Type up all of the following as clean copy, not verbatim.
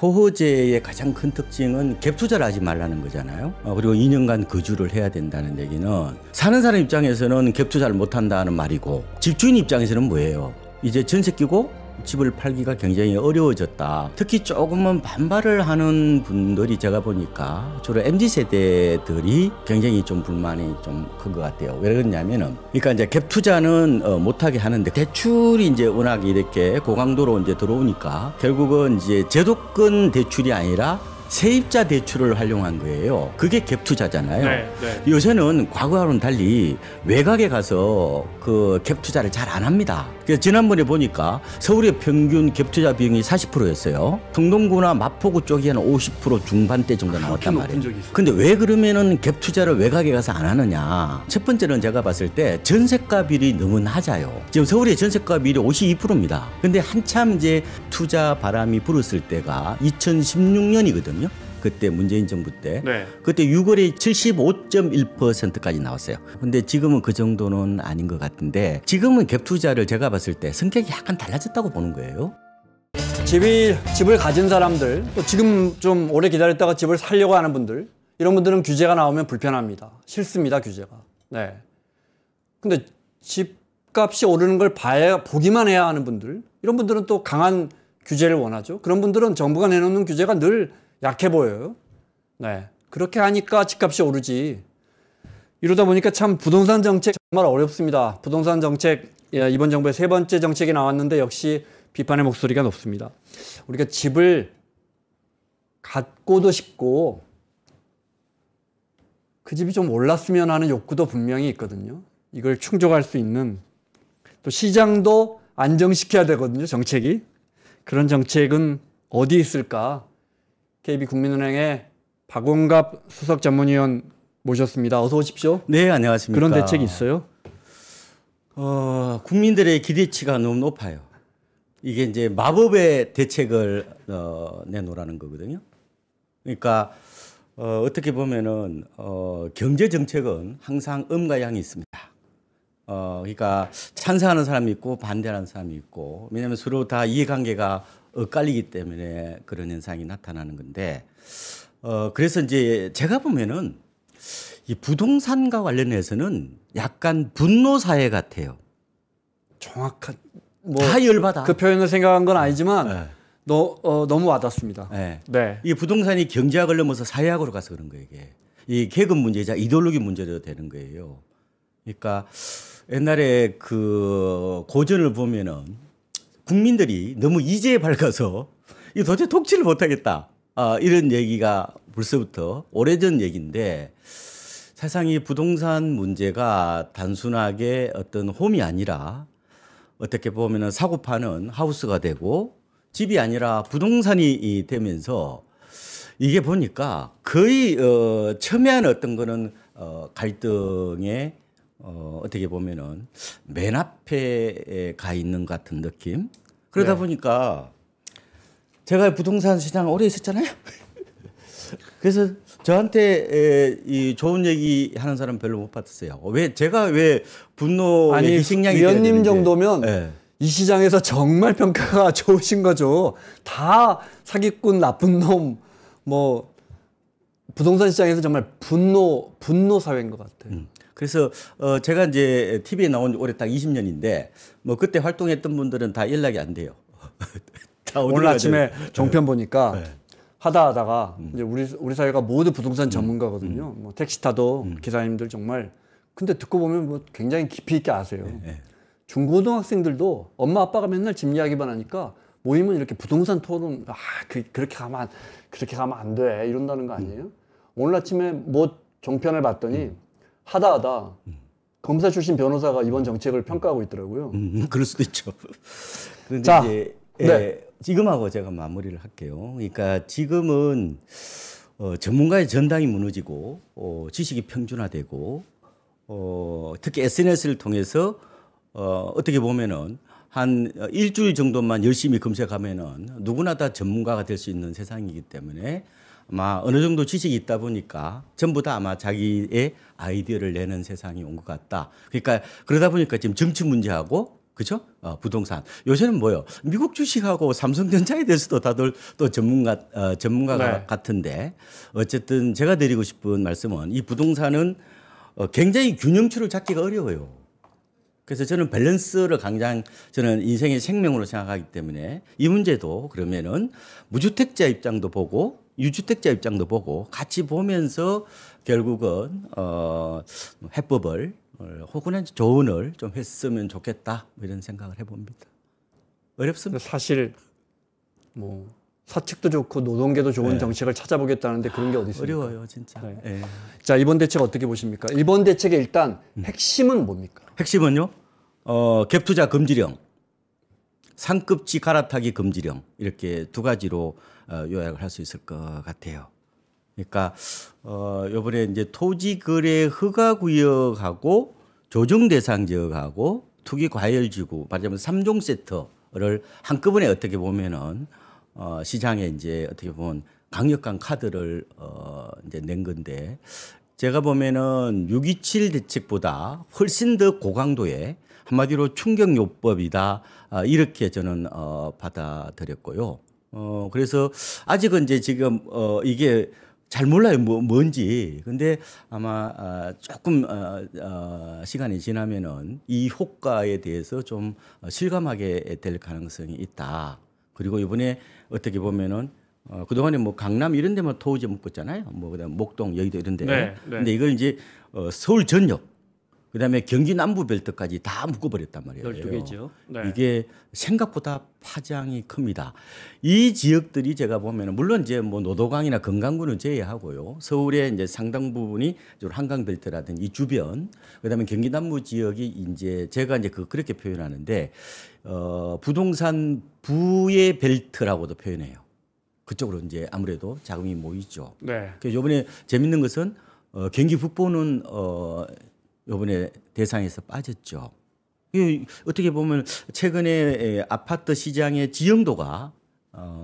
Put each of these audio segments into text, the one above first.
호호제의 가장 큰 특징은 갭 투자를 하지 말라는 거잖아요. 그리고 2년간 거주를 해야 된다는 얘기는 사는 사람 입장에서는 갭 투자를 못 한다는 말이고 집주인 입장에서는 뭐예요? 이제 전세 끼고 집을 팔기가 굉장히 어려워졌다. 특히 조금은 반발을 하는 분들이 제가 보니까 주로 MZ세대들이 굉장히 좀 불만이 좀 큰 것 같아요. 왜 그러냐면은 그러니까 이제 갭 투자는 못하게 하는데 대출이 이제 워낙 이렇게 고강도로 이제 들어오니까 결국은 이제 제도권 대출이 아니라 세입자 대출을 활용한 거예요. 그게 갭 투자잖아요. 네. 요새는 과거와는 달리 외곽에 가서 그 갭 투자를 잘 안 합니다. 그래서 지난번에 보니까 서울의 평균 갭 투자 비용이 40%였어요. 성동구나 마포구 쪽이 한 50% 중반대 정도 나왔단 말이에요. 근데 왜 그러면은 갭 투자를 외곽에 가서 안 하느냐? 첫 번째는 제가 봤을 때 전세가율이 너무 낮아요. 지금 서울의 전세가율이 52%입니다. 근데 한참 이제 투자 바람이 불었을 때가 2016년이거든요. 그때 문재인 정부 때. 네. 그때 6월에 75.1%까지 나왔어요. 근데 지금은 그 정도는 아닌 것 같은데 지금은 갭 투자를 제가 봤을 때 성격이 약간 달라졌다고 보는 거예요. 집을 가진 사람들, 또 지금 좀 오래 기다렸다가 집을 살려고 하는 분들, 이런 분들은 규제가 나오면 불편합니다. 싫습니다, 규제가. 네. 근데 집값이 오르는 걸 보기만 해야 하는 분들, 이런 분들은 또 강한 규제를 원하죠. 그런 분들은 정부가 내놓는 규제가 늘 약해 보여요. 네. 그렇게 하니까 집값이 오르지. 이러다 보니까 참 부동산 정책 정말 어렵습니다. 부동산 정책, 이번 정부의 세 번째 정책이 나왔는데 역시 비판의 목소리가 높습니다. 우리가 집을 갖고도 싶고 그 집이 좀 올랐으면 하는 욕구도 분명히 있거든요. 이걸 충족할 수 있는, 또 시장도 안정시켜야 되거든요, 정책이. 그런 정책은 어디 있을까? KB국민은행의 박원갑 수석자문위원 모셨습니다. 어서 오십시오. 네, 안녕하십니까. 그런 대책이 있어요? 국민들의 기대치가 너무 높아요. 이게 이제 마법의 대책을 내놓으라는 거거든요. 그러니까 어떻게 보면은 경제 정책은 항상 음과 양이 있습니다. 그러니까 찬성하는 사람이 있고 반대하는 사람이 있고, 왜냐하면 서로 다 이해관계가 엇갈리기 때문에 그런 현상이 나타나는 건데, 그래서 이제 제가 보면은 이 부동산과 관련해서는 약간 분노 사회 같아요. 정확한, 다 열받아. 그 표현을 생각한 건 아니지만 네. 너무 와닿습니다. 네. 네. 이게 부동산이 경제학을 넘어서 사회학으로 가서 그런 거예요. 이게 이 계급 문제자 이데올로기 문제도 되는 거예요. 그러니까 옛날에 그 고전을 보면은 국민들이 너무 이제에 밝아서 이 도대체 통치를 못하겠다. 이런 얘기가 벌써부터 오래전 얘기인데, 세상이 부동산 문제가 단순하게 어떤 홈이 아니라 어떻게 보면은 사고 파는 하우스가 되고 집이 아니라 부동산이 되면서 이게 보니까 거의 첨예한 어떤 거는 갈등의 어떻게 보면은 맨 앞에 가 있는 것 같은 느낌. 그러다 네. 보니까 제가 부동산 시장 오래 있었잖아요. 그래서 저한테 이 좋은 얘기 하는 사람 별로 못 봤어요. 제가 왜 분노의 희생양이 위원님 정도면 네. 이 시장에서 정말 평가가 좋으신 거죠. 다 사기꾼, 나쁜 놈, 뭐 부동산 시장에서 정말 분노 사회인 것 같아요. 그래서 제가 이제 TV에 나온 지 올해 딱 20년인데 뭐 그때 활동했던 분들은 다 연락이 안 돼요. 다 오늘 아침에 종편 보니까 네. 하다가 이제 우리 사회가 모두 부동산 전문가거든요. 뭐 택시 타도 기사님들 정말, 근데 듣고 보면 뭐 굉장히 깊이 있게 아세요. 네. 중고등학생들도 엄마 아빠가 맨날 집 이야기만 하니까 모이면 이렇게 부동산 토론, 그렇게 가면 안 돼 이런다는 거 아니에요? 오늘 아침에 뭐 종편을 봤더니 하다 검사 출신 변호사가 이번 정책을 평가하고 있더라고요. 그럴 수도 있죠. 그런데 자, 이제 네. 지금하고 제가 마무리를 할게요. 그러니까 지금은 전문가의 전당이 무너지고 지식이 평준화되고 특히 SNS를 통해서 어떻게 보면은 한 일주일 정도만 열심히 검색하면은 누구나 다 전문가가 될 수 있는 세상이기 때문에 아마 어느 정도 지식이 있다 보니까 전부 다 아마 자기의 아이디어를 내는 세상이 온 것 같다. 그러니까 그러다 보니까 지금 정치 문제하고 그죠? 부동산. 요새는 뭐요? 미국 주식하고 삼성전자에 대해서도 다들 또 전문가가 네. 같은데 어쨌든 제가 드리고 싶은 말씀은 이 부동산은 굉장히 균형추를 잡기가 어려워요. 그래서 저는 밸런스를 저는 인생의 생명으로 생각하기 때문에 이 문제도 그러면은 무주택자 입장도 보고 유주택자 입장도 보고 같이 보면서 결국은 해법을 혹은 조언을 좀 했으면 좋겠다 뭐 이런 생각을 해봅니다. 어렵습니다. 사실 뭐 사측도 좋고 노동계도 좋은 네. 정책을 찾아보겠다는데 그런 게 어디 있습니까? 어려워요, 진짜. 네. 예. 자, 이번 대책 어떻게 보십니까? 이번 대책의 일단 핵심은 뭡니까? 핵심은요, 갭투자 금지령, 상급지 갈아타기 금지령 이렇게 두 가지로 요약을 할 수 있을 것 같아요. 그러니까 요번에 이제 토지 거래 허가 구역하고 조정 대상 지역하고 투기 과열 지구, 말하자면 3종 세트를 한꺼번에 어떻게 보면은 시장에 이제 어떻게 보면 강력한 카드를 이제 낸 건데 제가 보면은 6.27 대책보다 훨씬 더 고강도의 한마디로 충격요법이다 이렇게 저는 받아들였고요. 그래서 아직은 이제 지금 이게 잘 몰라요 뭔지. 근데 아마 조금 시간이 지나면은 이 효과에 대해서 좀 실감하게 될 가능성이 있다. 그리고 이번에 어떻게 보면은 그동안에 뭐 강남 이런 데만 토지 묶었잖아요. 뭐 그다음 목동, 여의도 이런 데. 네, 네. 근데 이걸 이제 서울 전역 그다음에 경기 남부 벨트까지 다 묶어버렸단 말이에요. 12개죠. 네. 이게 생각보다 파장이 큽니다. 이 지역들이 제가 보면은 물론 이제 뭐 노도강이나 금강구는 제외하고요. 서울의 이제 상당 부분이 한강 벨트라든지 이 주변, 그다음에 경기 남부 지역이 이제 제가 이제 그렇게 표현하는데 부동산 부의 벨트라고도 표현해요. 그쪽으로 이제 아무래도 자금이 모이죠. 네. 그래서 이번에 재밌는 것은 경기 북부는 요번에 대상에서 빠졌죠. 어떻게 보면 최근에 아파트 시장의 지형도가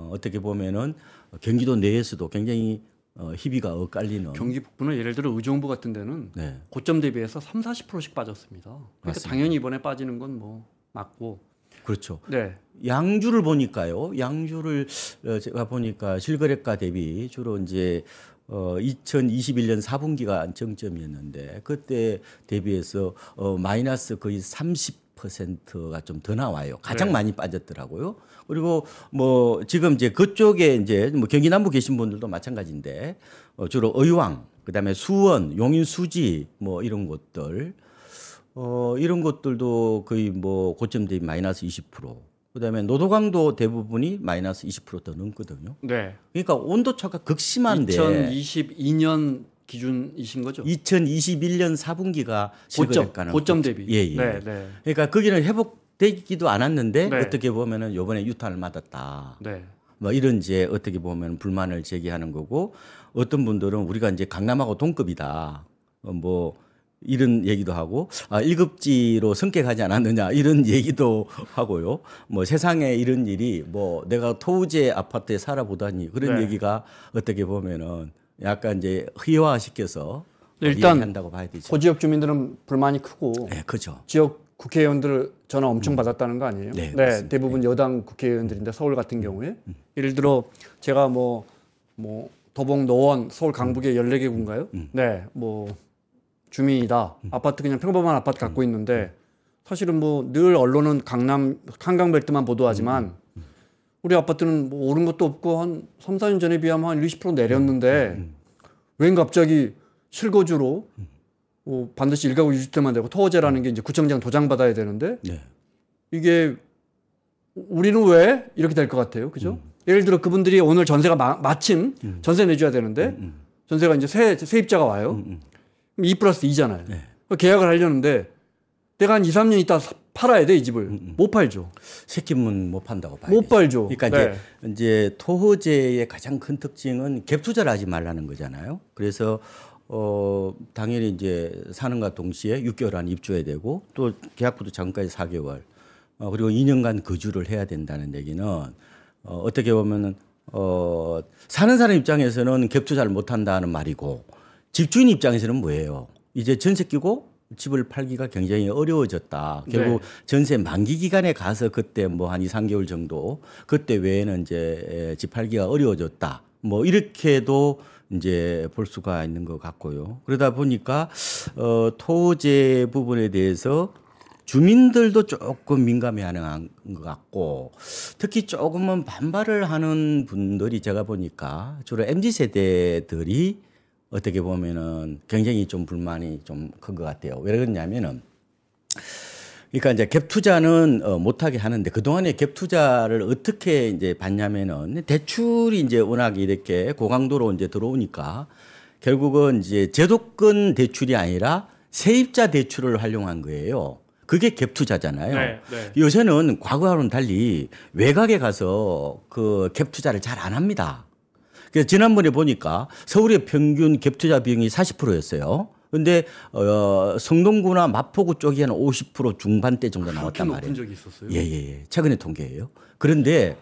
어떻게 보면은 경기도 내에서도 굉장히 희비가 엇갈리는. 경기 북부는 예를 들어 의정부 같은 데는 네. 고점 대비해서 30~40%씩 빠졌습니다. 그러니까 맞습니다. 당연히 이번에 빠지는 건 뭐 맞고. 그렇죠. 네. 양주를 보니까요. 양주를 제가 보니까 실거래가 대비 주로 이제 2021년 4분기가 정점이었는데 그때 대비해서 마이너스 거의 30%가 좀 더 나와요. 가장 네. 많이 빠졌더라고요. 그리고 뭐 지금 이제 그쪽에 이제 뭐 경기 남부 계신 분들도 마찬가지인데 주로 의왕, 그다음에 수원, 용인 수지 뭐 이런 곳들 이런 것들도 거의 뭐 고점 대비 마이너스 20%. 그다음에 노도강도 대부분이 마이너스 20%더 넘거든요. 네. 그러니까 온도차가 극심한데 2022년 기준이신 거죠? 2021년 4분기가 고점 대비. 예. 네, 네. 그러니까 거기는 회복되기도 않았는데 네. 어떻게 보면은 요번에 유탄을 맞았다. 네. 뭐 이런 이제 어떻게 보면 불만을 제기하는 거고 어떤 분들은 우리가 이제 강남하고 동급이다. 뭐 이런 얘기도 하고 1급지로 승격하지 않았느냐 이런 얘기도 하고요. 뭐 세상에 이런 일이 뭐 내가 토우제 아파트에 살아보다니 그런 네. 얘기가 어떻게 보면은 약간 이제 희화시켜서 일단 한다고 봐야 되죠. 고지역 주민들은 불만이 크고 네, 그죠. 지역 국회의원들 전화 엄청 받았다는 거 아니에요? 네, 맞습니다. 대부분 여당 국회의원들인데 서울 같은 경우에 예를 들어 제가 뭐 도봉, 노원, 서울 강북의 14개 군가요? 네, 뭐 주민이다. 아파트 그냥 평범한 아파트 갖고 있는데 사실은 뭐 늘 언론은 강남 한강벨트만 보도하지만 우리 아파트는 뭐 오른 것도 없고 한 3, 4년 전에 비하면 한 20% 내렸는데 웬 갑자기 실거주로 반드시 1가구 2주택만 되고 토어제라는 게 이제 구청장 도장 받아야 되는데 네. 이게 우리는 왜 이렇게 될 것 같아요. 그죠? 예를 들어 그분들이 오늘 전세가 마침 전세 내줘야 되는데 전세가 이제 세입자가 와요. 2+2잖아요. 네. 계약을 하려는데 내가 한 2, 3년 있다 팔아야 돼, 이 집을. 못 팔죠. 새끼문 못 판다고 봐요. 못 팔죠. 그러니까 네. 이제 토호제의 가장 큰 특징은 갭 투자를 하지 말라는 거잖아요. 그래서 당연히 이제 사는과 동시에 6개월 안에 입주해야 되고 또 계약부터 작년까지 4개월 그리고 2년간 거주를 해야 된다는 얘기는 어떻게 보면은 사는 사람 입장에서는 갭 투자를 못 한다는 말이고 집주인 입장에서는 뭐예요? 이제 전세 끼고 집을 팔기가 굉장히 어려워졌다. 결국 전세 만기 기간에 가서 그때 뭐 한 2, 3개월 정도 그때 외에는 이제 집 팔기가 어려워졌다. 뭐 이렇게도 이제 볼 수가 있는 것 같고요. 그러다 보니까 토지 부분에 대해서 주민들도 조금 민감해하는 것 같고 특히 조금은 반발을 하는 분들이 제가 보니까 주로 MZ 세대들이 어떻게 보면은 굉장히 좀 불만이 좀 큰 것 같아요. 왜 그러냐면은 그러니까 이제 갭 투자는 못하게 하는데 그동안에 갭 투자를 어떻게 이제 봤냐면은 대출이 이제 워낙 이렇게 고강도로 이제 들어오니까 결국은 이제 제도권 대출이 아니라 세입자 대출을 활용한 거예요. 그게 갭 투자잖아요. 네, 네. 요새는 과거와는 달리 외곽에 가서 그 갭 투자를 잘 안 합니다. 그래서 지난번에 보니까 서울의 평균 갭 투자 비용이 40%였어요. 근데 성동구나 마포구 쪽이 한 50% 중반대 정도 나왔단 말이에요. 높은 적이 있었어요? 예. 최근에 통계예요. 그런데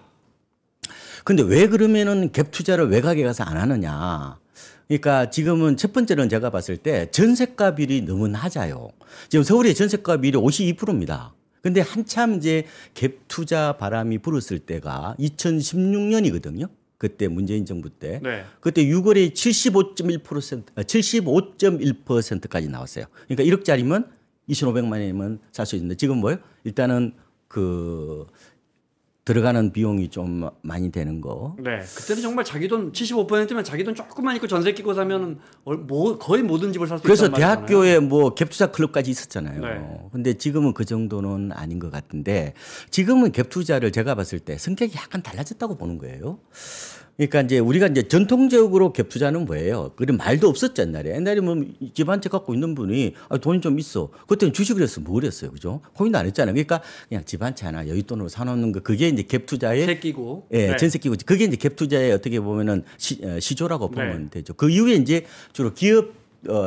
근데 왜 그러면은 갭 투자를 외곽에 가서 안 하느냐? 그러니까 지금은 첫 번째는 제가 봤을 때 전세가 비율이 너무 낮아요. 지금 서울의 전세가 비율이 52%입니다. 근데 한참 이제 갭 투자 바람이 불었을 때가 2016년이거든요. 그때 문재인 정부 때. 네. 그때 6월에 75.1%까지 나왔어요. 그러니까 1억짜리면 2,500만 원이면 살 수 있는데 지금 뭐예요? 일단은 그 들어가는 비용이 좀 많이 되는 거. 네. 그때는 정말 자기 돈 75%면 자기 돈 조금만 있고 전세 끼고 사면은 거의 모든 집을 살 수 있단 그래서 말이잖아요. 대학교에 뭐 갭투자 클럽까지 있었잖아요. 네. 근데 지금은 그 정도는 아닌 것 같은데 지금은 갭투자를 제가 봤을 때 성격이 약간 달라졌다고 보는 거예요. 그러니까 이제 우리가 이제 전통적으로 갭투자는 뭐예요? 그런 말도 없었죠, 옛날에. 옛날에 뭐 집 한 채 갖고 있는 분이 돈이 좀 있어. 그때는 주식을 했어. 뭘 했어요? 그죠? 코인도 안 했잖아요. 그러니까 그냥 집 한 채 하나 여윳돈으로 사놓는 거. 그게 이제 갭투자의. 세 끼고. 예, 네. 전세 끼고. 그게 이제 갭투자의 어떻게 보면은 시조라고 보면 되죠. 그 이후에 이제 주로 기업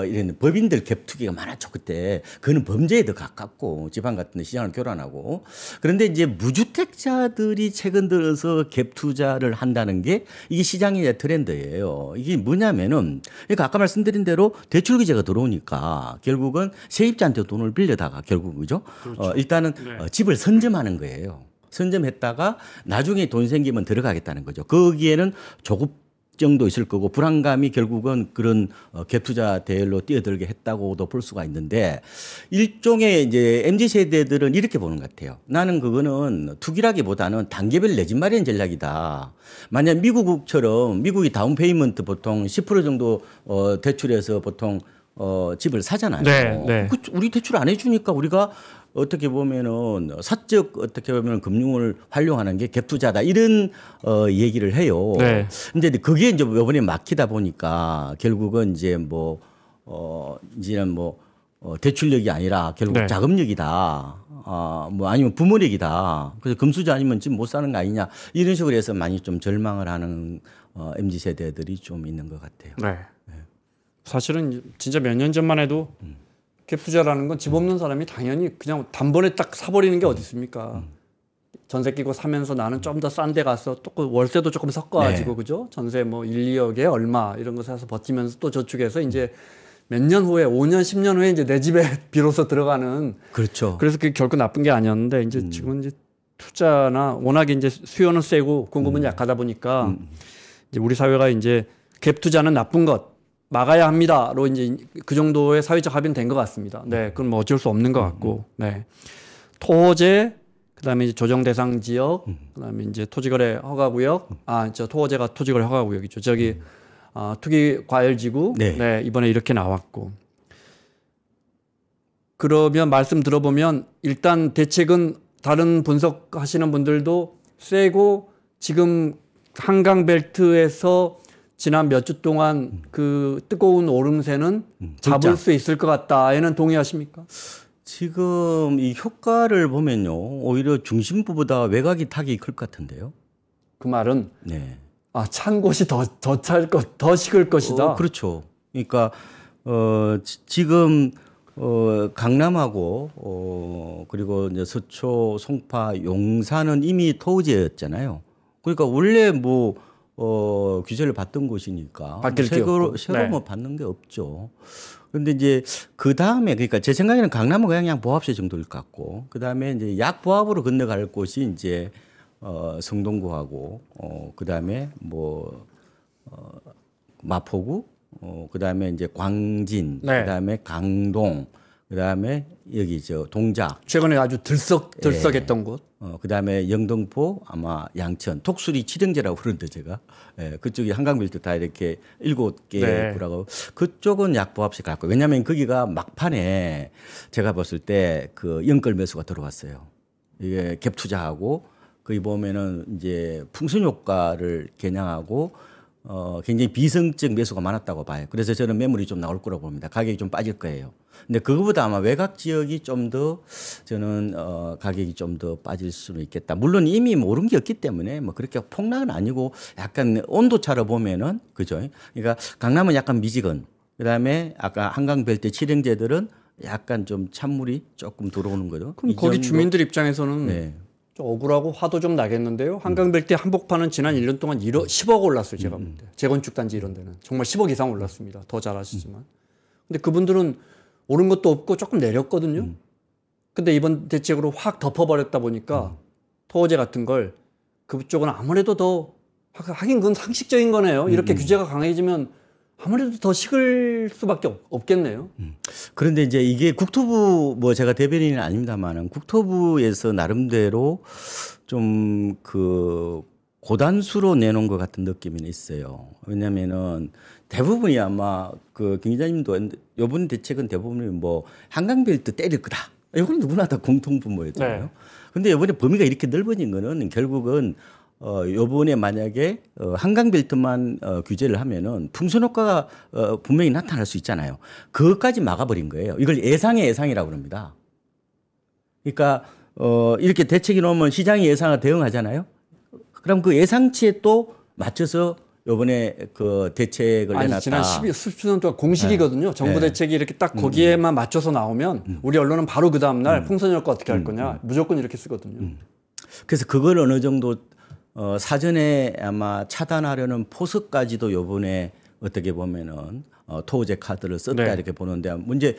이런 법인들 갭 투기가 많았죠 그때. 그거는 범죄에 더 가깝고 지방 같은 데 시장을 교란하고. 그런데 이제 무주택자들이 최근 들어서 갭 투자를 한다는 게 이게 시장의 트렌드예요. 이게 뭐냐면은 그러니까 아까 말씀드린 대로 대출 규제가 들어오니까 결국은 세입자한테 돈을 빌려다가 결국 그죠? 그렇죠. 일단은 네. 집을 선점하는 거예요. 선점했다가 나중에 돈 생기면 들어가겠다는 거죠. 거기에는 조급 정도 있을 거고 불안감이 결국은 그런 갭 투자 대열로 뛰어들게 했다고도 볼 수가 있는데 일종의 이제 MZ 세대들은 이렇게 보는 것 같아요. 나는 그거는 투기라기보다는 단계별 내 집 마련 전략이다. 만약 미국처럼 미국이 다운 페이먼트 보통 10% 정도 대출해서 보통 집을 사잖아요. 네. 우리 대출 안 해주니까 우리가 어떻게 보면은 사적 어떻게 보면 금융을 활용하는 게 갭 투자다 이런 얘기를 해요. 네. 근데 그게 이제 이번에 막히다 보니까 결국은 이제 이제는 대출력이 아니라 결국 네. 자금력이다. 뭐 아니면 부모력이다. 그래서 금수저 아니면 집 못 사는 거 아니냐 이런 식으로 해서 많이 좀 절망을 하는 MZ 세대들이 좀 있는 것 같아요. 네. 사실은 진짜 몇 년 전만 해도 갭 투자라는 건 집 없는 사람이 당연히 그냥 단번에 딱 사버리는 게 어디 있습니까? 전세 끼고 사면서 나는 좀 더 싼 데 가서 또 월세도 조금 섞어가지고 그죠? 전세 뭐 1, 2억에 얼마 이런 거 사서 버티면서 또 저축해서 이제 몇 년 후에 5년, 10년 후에 이제 내 집에 비로소 들어가는. 그렇죠. 그래서 그게 결코 나쁜 게 아니었는데 이제 지금 이제 투자나 워낙에 이제 수요는 세고 공급은 약하다 보니까 이제 우리 사회가 이제 갭 투자는 나쁜 것. 막아야 합니다로 이제 그 정도의 사회적 합의는 된 것 같습니다. 네, 그건 뭐 어쩔 수 없는 것 같고, 네. 토제, 그다음에 이제 조정 대상 지역, 그다음에 이제 토지거래 허가구역, 토제가 토지거래 허가구역이죠. 투기 과열지구, 네, 이번에 이렇게 나왔고. 그러면 말씀 들어보면 일단 대책은 다른 분석하시는 분들도 세고 지금 한강 벨트에서 지난 몇 주 동안 그 뜨거운 오름세는 잡을 수 있을 것 같다에는 동의하십니까? 지금 이 효과를 보면요. 오히려 중심부보다 외곽이 타격이 클 것 같은데요. 그 말은 네. 찬 곳이 더 식을 것이다. 그렇죠. 그러니까 지금 강남하고 그리고 이제 서초, 송파, 용산은 이미 토지였잖아요. 그러니까 원래 규제를 받던 곳이니까 바뀔 게 없고. 새로 네. 뭐 받는 게 없죠. 근데 이제 그 다음에 그러니까 제 생각에는 강남은 그냥 보합세 정도일 것 같고 그 다음에 이제 약보합으로 건너갈 곳이 이제 성동구하고 그 다음에 뭐 마포구 그 다음에 이제 광진 네. 그 다음에 강동 그 다음에 여기 저 동작 최근에 아주 들썩했던 곳. 그 다음에 영등포 아마 양천 톡수리 칠형제라고 그러는데 제가 그쪽이 한강빌트 다 이렇게 7개 네. 구라고 그쪽은 약보합식 갖고 왜냐하면 거기가 막판에 제가 봤을 때 그 연끌 매수가 들어왔어요. 이게 갭 투자하고 거기 보면은 이제 풍선 효과를 겨냥하고 굉장히 비성적 매수가 많았다고 봐요. 그래서 저는 매물이 좀 나올 거라고 봅니다. 가격이 좀 빠질 거예요. 근데 그거보다 아마 외곽 지역이 좀 더 저는 가격이 좀 더 빠질 수는 있겠다. 물론 이미 오른 게 없기 때문에 뭐 그렇게 폭락은 아니고 약간 온도차로 보면은 그죠. 그러니까 강남은 약간 미지근. 그다음에 아까 한강벨트 칠형제들은 약간 좀 찬물이 조금 들어오는 거죠. 그럼 이 거기 정도? 주민들 입장에서는 네. 좀 억울하고 화도 좀 나겠는데요. 한강벨트 한복판은 지난 1년 동안 10억 올랐어요. 제가 볼 때. 재건축 단지 이런 데는. 정말 10억 이상 올랐습니다. 더 잘 아시지만. 근데 그분들은 오른 것도 없고 조금 내렸거든요. 근데 이번 대책으로 확 덮어버렸다 보니까 토호제 같은 걸 그쪽은 아무래도 더 하긴 그건 상식적인 거네요. 이렇게 규제가 강해지면 아무래도 더 식을 수밖에 없겠네요. 그런데 이제 이게 국토부 뭐 제가 대변인은 아닙니다만은 국토부에서 나름대로 좀 그 고단수로 내놓은 것 같은 느낌이 있어요. 왜냐면은 대부분이 아마 그 경기자님도 이번 대책은 대부분이 뭐 한강벨트 때릴 거다. 이건 누구나 다 공통분모였잖아요. 네. 근데 이번에 범위가 이렇게 넓어진 거는 결국은 요번에 만약에 한강벨트만 규제를 하면은 풍선 효과가 분명히 나타날 수 있잖아요. 그것까지 막아버린 거예요. 이걸 예상의 예상이라고 그럽니다. 그러니까 이렇게 대책이 나오면 시장이 예상에 대응하잖아요. 그럼 그 예상치에 또 맞춰서 요번에 그 대책을 아니, 내놨다. 지난 10년 동안 공식이거든요. 정부 네. 대책이 이렇게 딱 거기에만 맞춰서 나오면 우리 언론은 바로 그 다음날 풍선 효과 어떻게 할 거냐. 무조건 이렇게 쓰거든요. 그래서 그걸 어느 정도 사전에 아마 차단하려는 포석까지도 요번에 어떻게 보면은 토호제 카드를 썼다 네. 이렇게 보는데 문제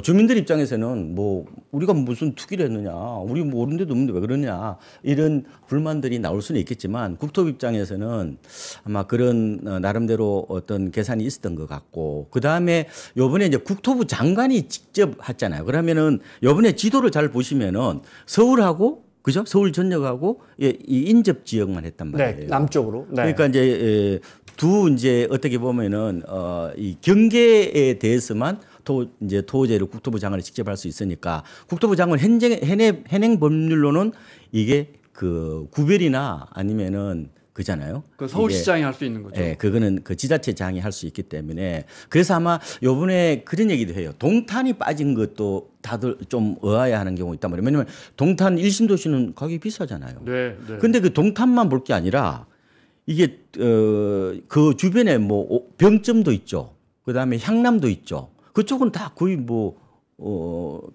주민들 입장에서는 뭐 우리가 무슨 투기를 했느냐 우리 뭐 오른 데도 없는데 왜 그러냐 이런 불만들이 나올 수는 있겠지만 국토부 입장에서는 아마 그런 나름대로 어떤 계산이 있었던 것 같고 그다음에 요번에 이제 국토부 장관이 직접 했잖아요. 그러면은 요번에 지도를 잘 보시면은 서울하고 그죠? 서울 전역하고 이 인접 지역만 했단 말이에요. 네, 남쪽으로. 네. 그러니까 이제 이제 어떻게 보면은 이 경계에 대해서만 이제 토호제를 국토부 장관이 직접 할 수 있으니까 국토부 장관 현행 법률로는 이게 그 구별이나 아니면은 그잖아요. 그 서울시장이 할 수 있는 거죠. 예, 그거는 그 지자체장이 할 수 있기 때문에 그래서 아마 요번에 그런 얘기도 해요. 동탄이 빠진 것도 다들 좀 의아해 하는 경우 있단 말이에요. 왜냐면 동탄 1심 도시는 가격이 비싸잖아요. 네, 네. 근데 그 동탄만 볼 게 아니라 이게 그 주변에 뭐 병점도 있죠. 그다음에 향남도 있죠. 그쪽은 다 거의 뭐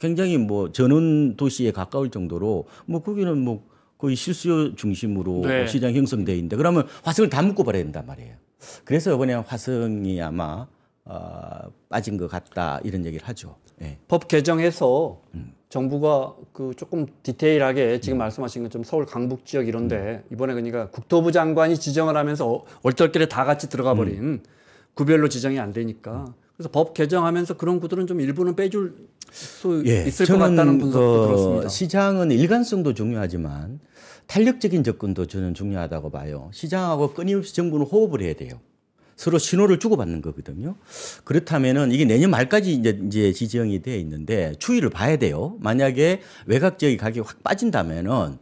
굉장히 뭐 전원 도시에 가까울 정도로 뭐 거기는 뭐 거의 실수요 중심으로 네. 시장 형성돼 있는데 그러면 화성을 다 묶어 버려야 된단 말이에요. 그래서 이번에 화성이 아마 빠진 것 같다 이런 얘기를 하죠. 예. 법 개정해서 정부가 그 조금 디테일하게 지금 말씀하신 것처럼 서울 강북 지역 이런데 이번에 그러니까 국토부 장관이 지정을 하면서 얼떨결에 다 같이 들어가 버린 구별로 지정이 안 되니까 그래서 법 개정하면서 그런 구들은 좀 일부는 빼줄 수 있을 것 같다는 분석도 들었습니다. 시장은 일관성도 중요하지만 탄력적인 접근도 저는 중요하다고 봐요. 시장하고 끊임없이 정부는 호흡을 해야 돼요. 서로 신호를 주고받는 거거든요. 그렇다면은 이게 내년 말까지 이제 지정이 되어 있는데 추이를 봐야 돼요. 만약에 외곽 지역의 가격이 확 빠진다면은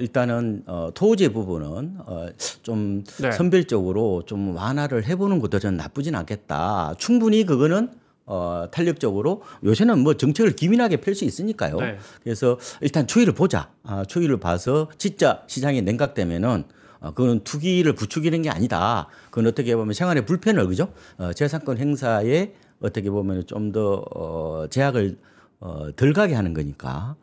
일단은 토호제 부분은 좀 네. 선별적으로 좀 완화를 해보는 것도 저는 나쁘진 않겠다. 충분히 그거는 탄력적으로 요새는 뭐 정책을 기민하게 펼 수 있으니까요. 네. 그래서 일단 추이를 보자. 추이를 봐서 진짜 시장이 냉각되면은 그건 투기를 부추기는 게 아니다. 그건 어떻게 보면 생활의 불편을 그죠? 재산권 행사에 어떻게 보면 좀 더 제약을 덜 가게 하는 거니까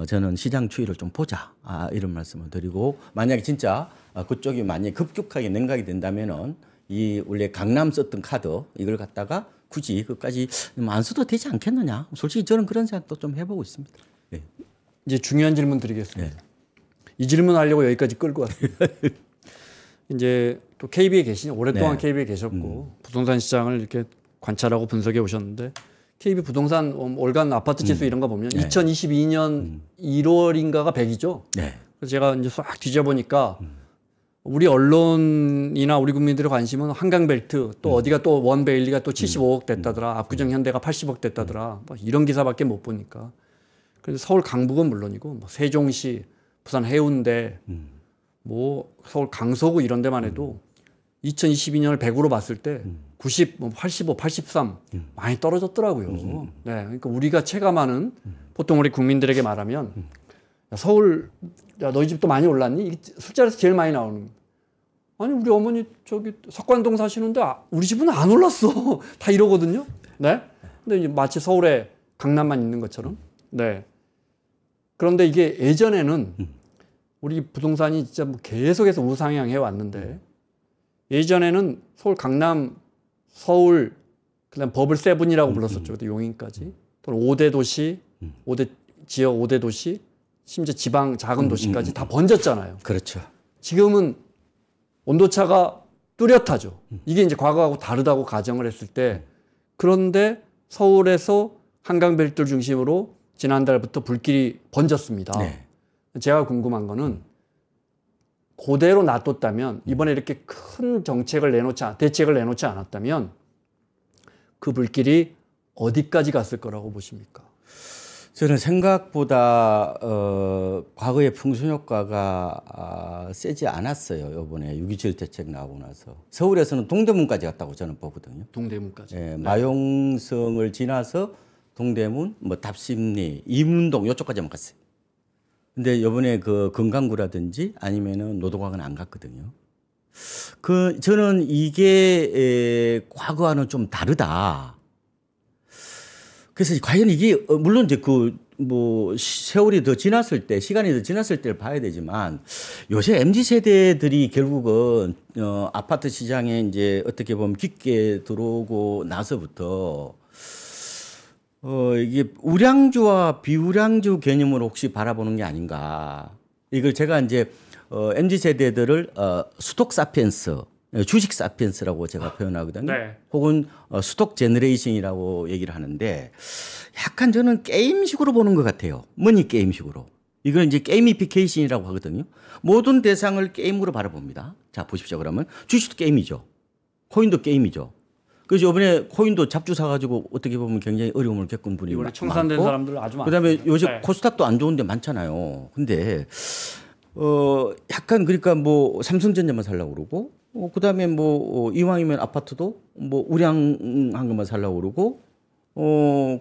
저는 시장 추이를 좀 보자 이런 말씀을 드리고 만약에 진짜 그쪽이 만약에 급격하게 냉각이 된다면은 이 원래 강남 썼던 카드 이걸 갖다가 굳이 그까지 안 써도 되지 않겠느냐 솔직히 저는 그런 생각도 좀 해보고 있습니다. 네. 이제 중요한 질문 드리겠습니다. 네. 이 질문 하려고 여기까지 끌고 왔습니다. 이제 또 KB에 오랫동안 KB에 계셨고 부동산 시장을 이렇게 관찰하고 분석해 오셨는데 KB 부동산 월간 아파트 지수 이런 거 보면 2022년 1월인가가 100이죠. 네. 그래서 제가 이제 싹 뒤져보니까 우리 언론이나 우리 국민들의 관심은 한강벨트 또 어디가 또 원베일리가 또 75억 됐다더라. 압구정 현대가 80억 됐다더라. 뭐 이런 기사밖에 못 보니까. 그래서 서울 강북은 물론이고 뭐 세종시, 부산 해운대, 뭐 서울 강서구 이런 데만 해도 2022년을 100으로 봤을 때 90, 뭐 85, 83 많이 떨어졌더라고요. 네, 그러니까 우리가 체감하는 보통 우리 국민들에게 말하면 야, 서울, 야, 너희 집도 많이 올랐니? 이게 술자리에서 제일 많이 나오는. 아니 우리 어머니 저기 석관동 사시는데 우리 집은 안 올랐어. 다 이러거든요. 네. 근데 이제 마치 서울에 강남만 있는 것처럼. 네. 그런데 이게 예전에는 우리 부동산이 진짜 뭐 계속해서 우상향해 왔는데 예전에는 서울 강남, 서울, 그다음 버블 세븐이라고 불렀었죠. 그때 용인까지. 또 5대 도시, 5대 지역 5대 도시, 심지어 지방 작은 도시까지 다 번졌잖아요. 그렇죠. 지금은 온도차가 뚜렷하죠. 이게 이제 과거하고 다르다고 가정을 했을 때 그런데 서울에서 한강벨트를 중심으로 지난달부터 불길이 번졌습니다. 네. 제가 궁금한 거는 그대로 놔뒀다면 이번에 이렇게 큰 대책을 내놓지 않았다면 그 불길이 어디까지 갔을 거라고 보십니까? 저는 생각보다 과거의 풍선 효과가 세지 않았어요. 이번에 6.27 대책 나오고 나서. 서울에서는 동대문까지 갔다고 저는 보거든요. 동대문까지. 네, 마용성을 지나서 동대문, 뭐 답심리, 이문동 이쪽까지만 갔어요. 근데 이번에 그 금강구라든지 아니면은 노동강은 안 갔거든요. 저는 이게 과거와는 좀 다르다. 그래서 과연 이게 물론 이제 뭐 세월이 더 지났을 때, 시간이 더 지났을 때를 봐야 되지만 요새 MZ 세대들이 결국은 아파트 시장에 이제 어떻게 보면 깊게 들어오고 나서부터 이게 우량주와 비우량주 개념으로 혹시 바라보는 게 아닌가. 이걸 제가 이제 MZ 세대들을 수독 사피엔스, 주식 사피엔스라고 제가 표현하거든요. 네. 혹은 수독 제너레이션이라고 얘기를 하는데 약간 저는 게임식으로 보는 것 같아요. 머니 게임식으로. 이걸 이제 게이미피케이션이라고 하거든요. 모든 대상을 게임으로 바라봅니다. 자, 보십시오. 그러면 주식도 게임이죠. 코인도 게임이죠. 그래서 이번에 코인도 잡주 사가지고 어떻게 보면 굉장히 어려움을 겪은 분이 많고. 청산된 사람들 아주 많고. 그다음에 요새 네. 코스닥도 안 좋은데 많잖아요. 근데 약간 그러니까 뭐 삼성전자만 살려고 그러고, 그다음에 뭐 이왕이면 아파트도 뭐 우량한 것만 살려고 그러고,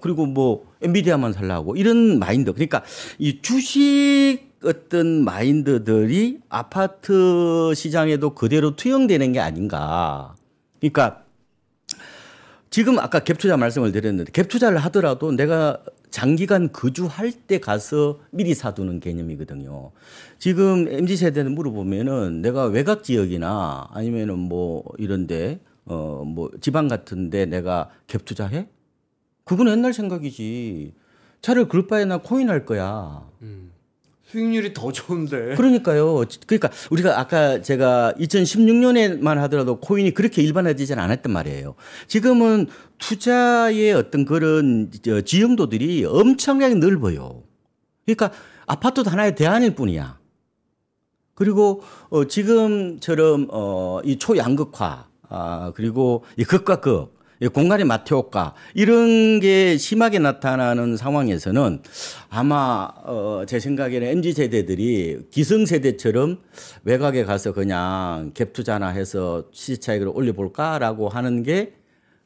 그리고 뭐 엔비디아만 살려고 이런 마인드. 그러니까 이 주식 어떤 마인드들이 아파트 시장에도 그대로 투영되는 게 아닌가. 그러니까. 지금 아까 갭 투자 말씀을 드렸는데 갭 투자를 하더라도 내가 장기간 거주할 때 가서 미리 사두는 개념이거든요. 지금 MZ 세대는 물어보면은 내가 외곽 지역이나 아니면은 뭐 이런데 뭐 지방 같은데 내가 갭 투자해? 그건 옛날 생각이지. 차라리 그럴 바에 나 코인 할 거야. 수익률이 더 좋은데. 그러니까요. 그러니까 우리가 아까 제가 2016년에만 하더라도 코인이 그렇게 일반화되지는 않았단 말이에요. 지금은 투자의 어떤 그런 지형도들이 엄청나게 넓어요. 그러니까 아파트도 하나의 대안일 뿐이야. 그리고 지금처럼 이 초양극화 그리고 이 극과 극 공간의 마트 효과 이런 게 심하게 나타나는 상황에서는 아마 제 생각에는 MZ 세대들이 기성세대처럼 외곽에 가서 그냥 갭 투자나 해서 시세 차익을 올려볼까라고 하는 게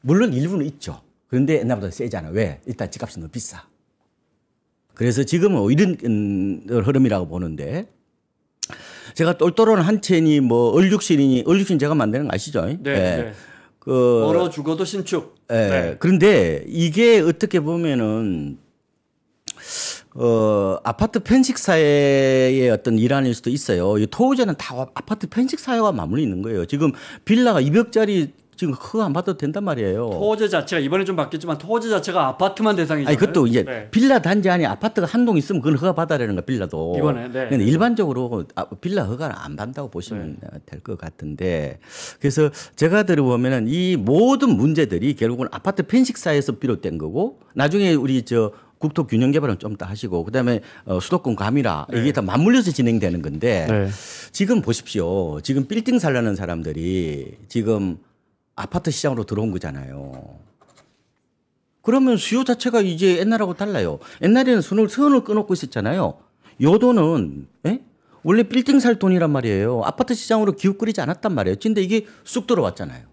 물론 일부는 있죠. 그런데 옛날보다 세잖아. 왜? 일단 집값이 너무 비싸. 그래서 지금은 이런 흐름이라고 보는데 제가 똘똘한 한 채니 뭐 얼육신 제가 만드는 거 아시죠? 네. 네. 얼어 죽어도 신축. 네. 그런데 이게 어떻게 보면은 아파트 편식 사회의 어떤 일환일 수도 있어요. 이 토호제는 다 아파트 편식 사회와 맞물려 있는 거예요. 지금 빌라가 200짜리 지금 그거 안 받아도 된단 말이에요. 토호제 자체가 이번에 좀 바뀌었지만 토호제 자체가 아파트만 대상이잖아요. 아니 그것도 이제 네. 빌라 단지 안에 아파트가 한 동 있으면 그건 허가 받아라는 거 빌라도. 이번에. 네. 근데 일반적으로 빌라 허가를 안 받는다고 보시면 될 것 같은데 그래서 제가 들어보면은 이 모든 문제들이 결국은 아파트 편식사에서 비롯된 거고 나중에 우리 저 국토균형개발은 좀 더 하시고 그다음에 수도권 과밀화 이게 다 맞물려서 진행되는 건데 지금 보십시오. 지금 빌딩 살려는 사람들이 지금 아파트 시장으로 들어온 거잖아요. 그러면 수요 자체가 이제 옛날하고 달라요. 옛날에는 선을 끊어놓고 있었잖아요. 요 돈은 원래 빌딩 살 돈이란 말이에요. 아파트 시장으로 기웃거리지 않았단 말이에요. 근데 이게 쑥 들어왔잖아요.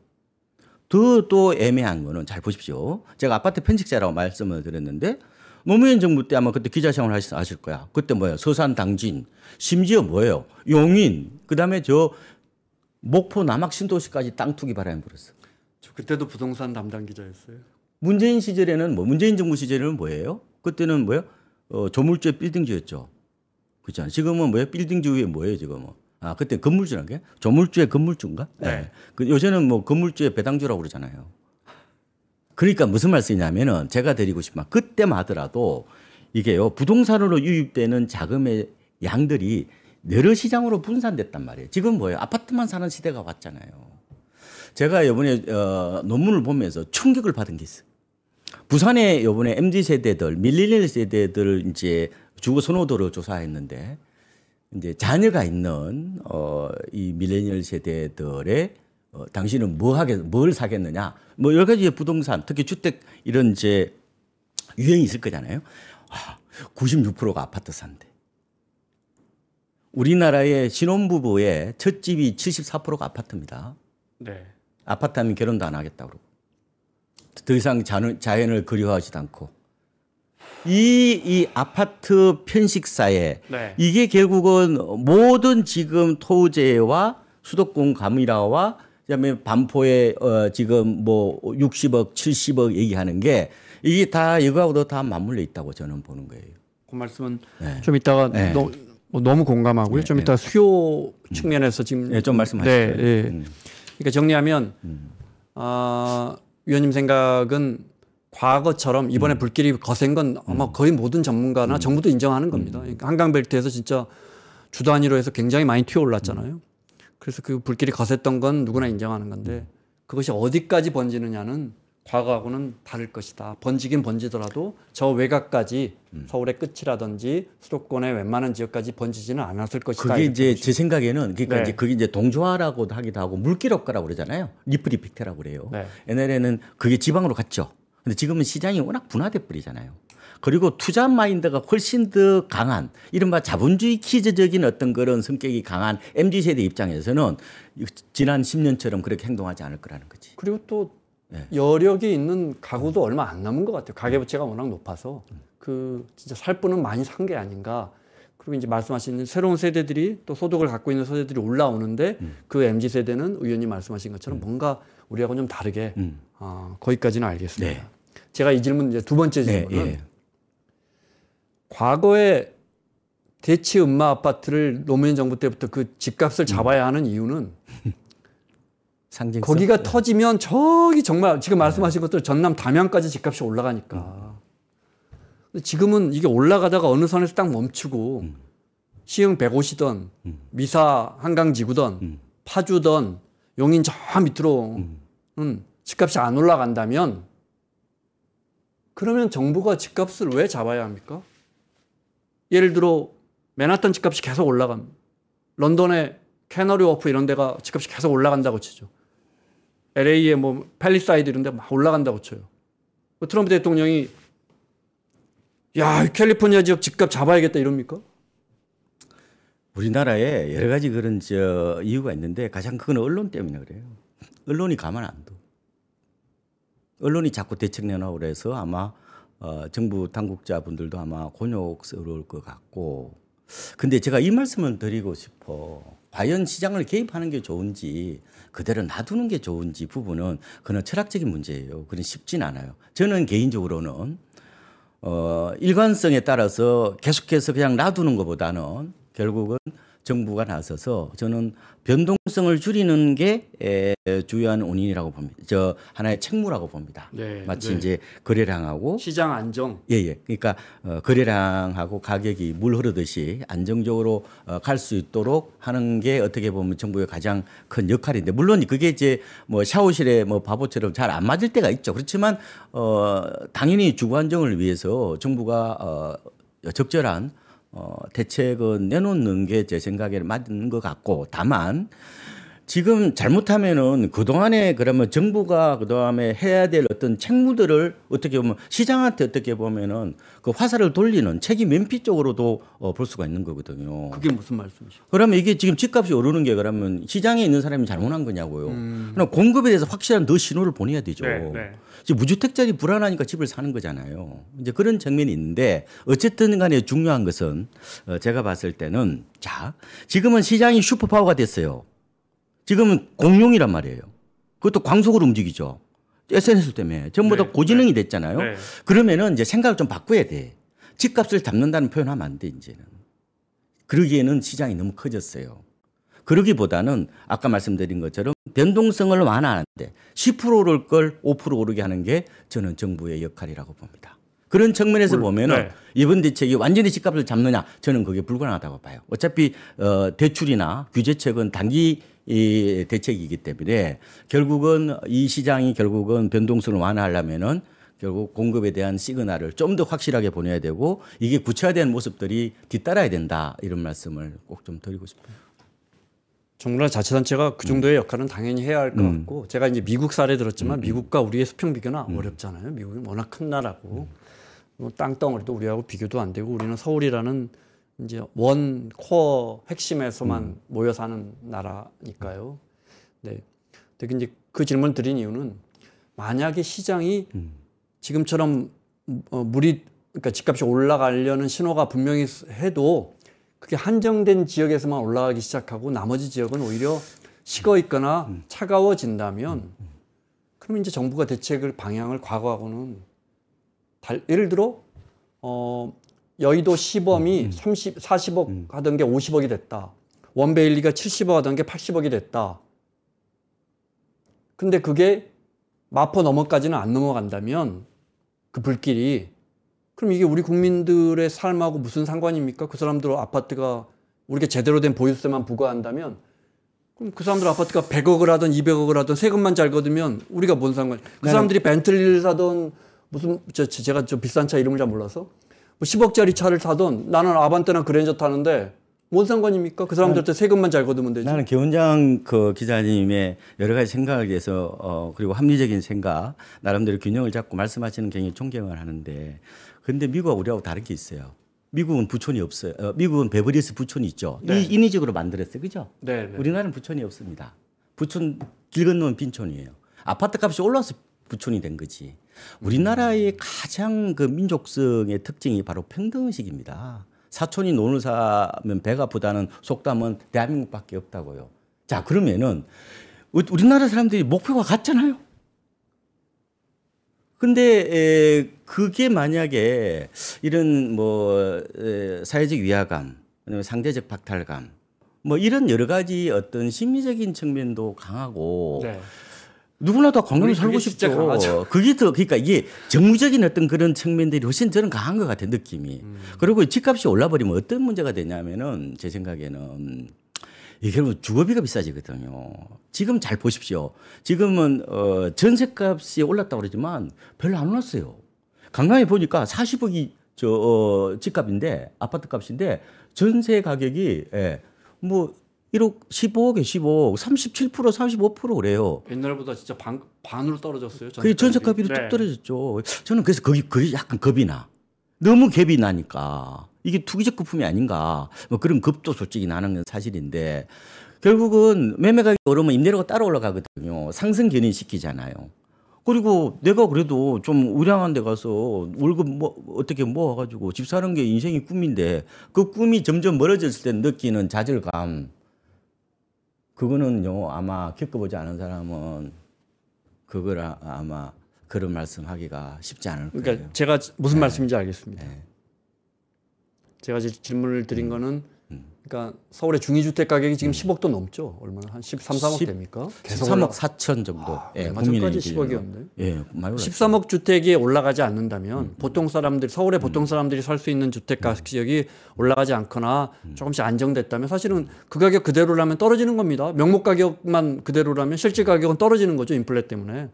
더 또 애매한 거는 잘 보십시오. 제가 아파트 편식자라고 말씀을 드렸는데 노무현 정부 때 아마 그때 기자생활 하실 거야. 그때 뭐예요? 서산 당진, 심지어 뭐예요? 용인, 그다음에 저 목포 남학 신도시까지 땅 투기 바람이 불었어. 저 그때도 부동산 담당 기자였어요. 문재인 시절에는 문재인 정부 시절에는 뭐예요? 그때는 뭐예요? 조물주의 빌딩주였죠. 그렇잖아요. 지금은 뭐예요? 빌딩주의 뭐예요, 지금은? 아, 그때 건물주란 게? 조물주의 건물주인가? 네. 요새는 뭐 건물주의 배당주라고 그러잖아요. 그러니까 무슨 말씀이냐면은 제가 드리고 싶은 말, 그때만 하더라도 이게요, 부동산으로 유입되는 자금의 양들이 여러 시장으로 분산됐단 말이에요. 지금 뭐예요? 아파트만 사는 시대가 왔잖아요. 제가 이번에 논문을 보면서 충격을 받은 게 있어요. 부산에 이번에 MZ세대들, 밀레니얼 세대들 이제 주거 선호도를 조사했는데 이제 자녀가 있는 이 밀레니얼 세대들의 당신은 뭘 사겠느냐? 뭐 여러 가지 부동산, 특히 주택 이런 이제 유행이 있을 거잖아요. 96%가 아파트 산대. 우리나라의 신혼부부의 첫 집이 74%가 아파트입니다. 네. 아파트 하면 결혼도 안 하겠다고 그러고. 더 이상 자연을 그리워하지도 않고. 이 아파트 편식사회, 이게 결국은 모든 지금 토지와 수도권 과밀화와 그다음에 반포에 지금 뭐 60억, 70억 얘기하는 게 이게 다 이거하고도 다 맞물려 있다고 저는 보는 거예요. 그 말씀은 좀 이따가 너무 공감하고요. 좀 이따 수요 측면에서 지금 좀 말씀하시죠. 그러니까 정리하면 위원님 생각은 과거처럼 이번에 불길이 거센 건 아마 거의 모든 전문가나 정부도 인정하는 겁니다. 그러니까 한강벨트에서 진짜 주 단위로 해서 굉장히 많이 튀어올랐잖아요. 그래서 그 불길이 거셌던 건 누구나 인정하는 건데 그것이 어디까지 번지느냐는 과거하고는 다를 것이다. 번지긴 번지더라도 저 외곽까지 서울의 끝이라든지 수도권의 웬만한 지역까지 번지지는 않았을 것이다. 그게 이제 제 생각에는 그러니까 이제 그게 이제 동조화라고 하기도 하고 물길 효과라고 그러잖아요. 리플 이펙트라고 그래요. 옛날에는 그게 지방으로 갔죠. 근데 지금은 시장이 워낙 분화돼 버리잖아요. 그리고 투자 마인드가 훨씬 더 강한 이른바 자본주의 키즈적인 어떤 그런 성격이 강한 MZ세대 입장에서는 지난 10년처럼 그렇게 행동하지 않을 거라는 거지. 그리고 또 여력이 있는 가구도 얼마 안 남은 것 같아요. 가계부채가 워낙 높아서 그 진짜 살 분은 많이 산 게 아닌가. 그리고 이제 말씀하신 새로운 세대들이 또 소득을 갖고 있는 세대들이 올라오는데 그 MZ세대는 의원님 말씀하신 것처럼 뭔가 우리하고 좀 다르게 거기까지는 알겠습니다. 제가 이 질문 이제 두 번째 질문은 과거에 대치 음마 아파트를 노무현 정부 때부터 그 집값을 잡아야 하는 이유는 거기가 터지면 저기 정말 지금 말씀하신 것대로 전남 담양까지 집값이 올라가니까. 근데 지금은 이게 올라가다가 어느 선에서 딱 멈추고 시흥 150이던 미사 한강지구던 파주던 용인 저 밑으로는 집값이 안 올라간다면 그러면 정부가 집값을 왜 잡아야 합니까? 예를 들어 맨하탄 집값이 계속 올라갑니다. 런던의 캐너리 워프 이런 데가 집값이 계속 올라간다고 치죠. LA의 뭐 팰리사이드 이런 데 막 올라간다고 쳐요. 트럼프 대통령이 야, 캘리포니아 지역 집값 잡아야겠다 이럽니까? 우리나라에 여러 가지 그런 이유가 있는데 가장 큰 건 언론 때문에 그래요. 언론이 가만 안 둬. 언론이 자꾸 대책 내놓으라고 해서 아마 정부 당국자분들도 아마 곤욕스러울 것 같고. 근데 제가 이 말씀을 드리고 싶어. 과연 시장을 개입하는 게 좋은지 그대로 놔두는 게 좋은지 부분은 그건 철학적인 문제예요. 그건 쉽진 않아요. 저는 개인적으로는 일관성에 따라서 계속해서 그냥 놔두는 것보다는 결국은 정부가 나서서 저는 변동성을 줄이는 게 주요한 원인이라고 봅니다. 저 하나의 책무라고 봅니다. 네, 마치 네. 이제 거래량하고 시장 안정. 예. 그러니까 거래량하고 가격이 물 흐르듯이 안정적으로 갈 수 있도록 하는 게 어떻게 보면 정부의 가장 큰 역할인데 물론 그게 이제 뭐 샤워실에 뭐 바보처럼 잘 안 맞을 때가 있죠. 그렇지만 당연히 주거 안정을 위해서 정부가 적절한 대책은 내놓는 게 제 생각에는 맞는 것 같고 다만 지금 잘못하면은 그동안에 그러면 정부가 그다음에 해야 될 어떤 책무들을 어떻게 보면 시장한테 어떻게 보면은 그 화살을 돌리는 책임 면피 쪽으로도 볼 수가 있는 거거든요. 그게 무슨 말씀이시죠? 그러면 이게 지금 집값이 오르는 게 그러면 시장에 있는 사람이 잘못한 거냐고요. 그럼 공급에 대해서 확실한 더 신호를 보내야 되죠. 네. 지금 무주택자들이 불안하니까 집을 사는 거잖아요. 이제 그런 측면이 있는데 어쨌든 간에 중요한 것은 제가 봤을 때는 자, 지금은 시장이 슈퍼파워가 됐어요. 지금은 공룡이란 말이에요. 그것도 광속으로 움직이죠. SNS 때문에 전부 다 고지능이 됐잖아요. 네. 그러면은 이제 생각을 좀 바꿔야 돼. 집값을 잡는다는 표현하면 안 돼, 이제는. 그러기에는 시장이 너무 커졌어요. 그러기보다는 아까 말씀드린 것처럼 변동성을 완화하는데 10%를 걸 5% 오르게 하는 게 저는 정부의 역할이라고 봅니다. 그런 측면에서 보면은 네. 이번 대책이 완전히 집값을 잡느냐 저는 그게 불가능하다고 봐요. 어차피 대출이나 규제책은 단기 대책이기 때문에 결국은 이 시장이 결국은 변동성을 완화하려면은 결국 공급에 대한 시그널을 좀 더 확실하게 보내야 되고 이게 구체화된 모습들이 뒤따라야 된다 이런 말씀을 꼭 좀 드리고 싶어요. 정부나 자치단체가 그 정도의 역할은 당연히 해야 할 것 같고 제가 이제 미국 사례 들었지만 미국과 우리의 수평 비교는 어렵잖아요. 미국은 워낙 큰 나라고 뭐 땅덩어리도 우리하고 비교도 안 되고 우리는 서울이라는 이제 원 코어 핵심에서만 모여 사는 나라니까요. 네. 근데 이제 그 질문 드린 이유는 만약에 시장이 지금처럼 그러니까 집값이 올라가려는 신호가 분명히 해도 그게 한정된 지역에서만 올라가기 시작하고 나머지 지역은 오히려 식어 있거나 차가워진다면 그러면 이제 정부가 대책을 방향을 과거하고는 예를 들어 여의도 시범이 40억 하던 게 50억이 됐다. 원베일리가 70억 하던 게 80억이 됐다. 근데 그게 마포 너머까지는 안 넘어간다면 그 불길이 그럼 이게 우리 국민들의 삶하고 무슨 상관입니까? 그 사람들 아파트가 우리가 제대로 된 보유세만 부과한다면 그럼 그 사람들 아파트가 100억을 하든 200억을 하든 세금만 잘 거두면 우리가 뭔 상관? 그 사람들이 벤틀리를 사든 무슨 제가 좀 비싼 차 이름을 잘 몰라서 뭐 10억짜리 차를 사든 나는 아반떼나 그랜저 타는데 뭔 상관입니까? 그 사람들한테 세금만 잘 거두면 되지. 나는 김원장 그 기자님의 여러 가지 생각에 대해서 그리고 합리적인 생각 나름대로 균형을 잡고 말씀하시는 굉장히 존경을 하는데 근데 미국하고 우리하고 다른 게 있어요. 미국은 부촌이 없어요. 미국은 베버리힐스 부촌이 있죠. 네. 인위적으로 만들었어요. 그죠? 네. 우리나라는 부촌이 없습니다. 부촌 길 건너면 빈촌이에요. 아파트 값이 올라서 부촌이 된 거지. 우리나라의 가장 그 민족성의 특징이 바로 평등의식입니다. 사촌이 논을 사면 배가 아프다는 속담은 대한민국밖에 없다고요. 자, 그러면은 우리나라 사람들이 목표가 같잖아요. 근데 그게 만약에 이런 뭐 사회적 위화감, 상대적 박탈감, 뭐 이런 여러 가지 어떤 심리적인 측면도 강하고 네. 누구나 다 건강히 살고 진짜 싶죠. 강하죠. 그게 더 그러니까 이게 정무적인 어떤 그런 측면들이 훨씬 저는 강한 것 같아요, 느낌이. 그리고 집값이 올라버리면 어떤 문제가 되냐면은 제 생각에는 이게 결국 주거비가 비싸지거든요. 지금 잘 보십시오. 지금은 전세값이 올랐다고 그러지만 별로 안 올랐어요. 강남에 보니까 40억이 집값인데 아파트 값인데 전세 가격이 뭐 1억 15억에 15억 37% 35% 그래요. 옛날보다 진짜 반으로 떨어졌어요. 그게 전세값이 뚝 떨어졌죠. 저는 그래서 그게 약간 겁이 나. 너무 갭이 나니까 이게 투기적 거품이 아닌가 뭐 그런 겁도 솔직히 나는 건 사실인데 결국은 매매 가격이 오르면 임대료가 따로 올라가거든요. 상승 견인시키잖아요. 그리고 내가 그래도 좀 우량한 데 가서 월급 뭐 어떻게 모아가지고 집 사는 게 인생의 꿈인데 그 꿈이 점점 멀어졌을 때 느끼는 좌절감 그거는요 아마 겪어보지 않은 사람은 그걸 아마 그런 말씀하기가 쉽지 않을 거예요. 그러니까 제가 무슨 말씀인지 알겠습니다. 제가 질문을 드린 거는 그러니까 서울의 중위주택 가격이 지금 10억도 넘죠. 얼마나 한 13, 4억 됩니까? 13억 4천 정도. 얼마 전까지 10억이었는데. 예, 많이 올랐어요. 13억 주택이 올라가지 않는다면 보통 사람들 서울의 보통 사람들이 살 수 있는 주택 가격이 올라가지 않거나 조금씩 안정됐다면 사실은 그 가격 그대로라면 떨어지는 겁니다. 명목 가격만 그대로라면 실질 가격은 떨어지는 거죠. 인플레 때문에.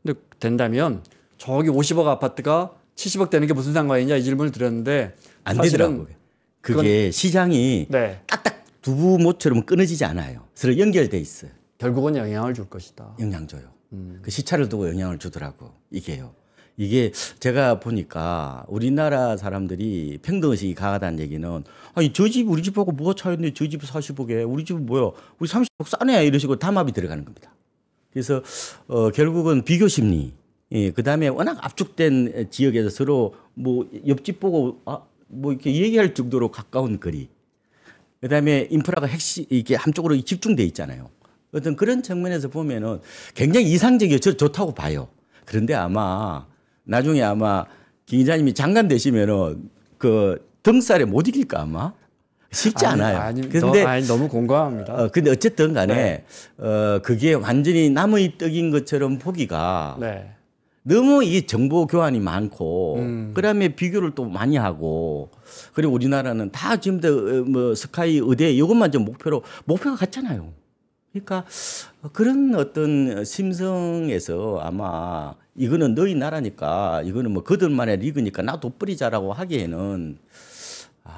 근데 된다면 저기 50억 아파트가 70억 되는 게 무슨 상관이냐 이 질문을 드렸는데 안 되더라고요. 그게 시장이 네. 딱딱 두부모처럼 끊어지지 않아요. 서로 연결돼 있어요. 결국은 영향을 줄 것이다. 영향 줘요. 그 시차를 두고 영향을 주더라고. 이게요. 이게 제가 보니까 우리나라 사람들이 평등의식이 강하다는 얘기는 아니 저 집 우리 집하고 뭐가 차이있는데 저 집 40억에 우리 집은 뭐야 우리 30억 싸네 이런 식으로 담합이 들어가는 겁니다. 그래서 결국은 비교 심리 그다음에 워낙 압축된 지역에서 서로 뭐 옆집 보고 뭐 이렇게 얘기할 정도로 가까운 거리. 그다음에 인프라가 이게 한쪽으로 집중돼 있잖아요. 어떤 그런 측면에서 보면은 굉장히 이상적이고 저 좋다고 봐요. 그런데 아마 나중에 김 기자님이 장관 되시면은 그 등살에 못 이길까 아마 쉽지 않아요. 근데 너무 공감합니다. 근데 어쨌든 간에 그게 완전히 남의 떡인 것처럼 보기가 네. 너무 이 정보 교환이 많고 그다음에 비교를 또 많이 하고 그리고 우리나라는 다 지금 뭐 스카이 의대 이것만 좀 목표가 같잖아요. 그러니까 그런 어떤 심성에서 아마 이거는 너희 나라니까 이거는 뭐 그들만의 리그니까 나도 뿌리자라고 하기에는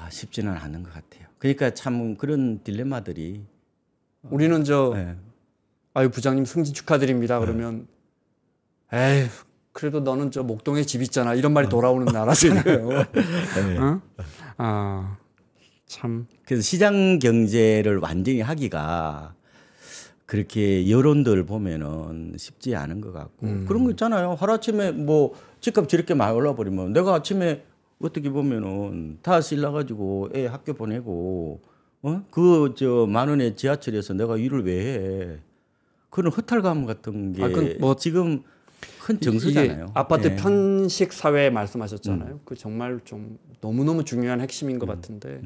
쉽지는 않은 것 같아요. 그러니까 참 그런 딜레마들이 우리는 아유 부장님 승진 축하드립니다. 그러면 에이 그래도 너는 저 목동에 집 있잖아 이런 말이 돌아오는 나라잖아요. 참. 그래서 시장 경제를 완전히 하기가 그렇게 여론들 보면은 쉽지 않은 것 같고 그런 거 있잖아요. 하루아침에 뭐 집값 저렇게 많이 올라버리면 내가 아침에 어떻게 보면은 다 실라가지고 애 학교 보내고 그 저 10,000원의 지하철에서 내가 일을 왜 해? 그런 허탈감 같은 게 뭐 지금 큰 정서잖아요. 이게 아파트 편식 사회 말씀하셨잖아요. 그 정말 좀 너무너무 중요한 핵심인 것 같은데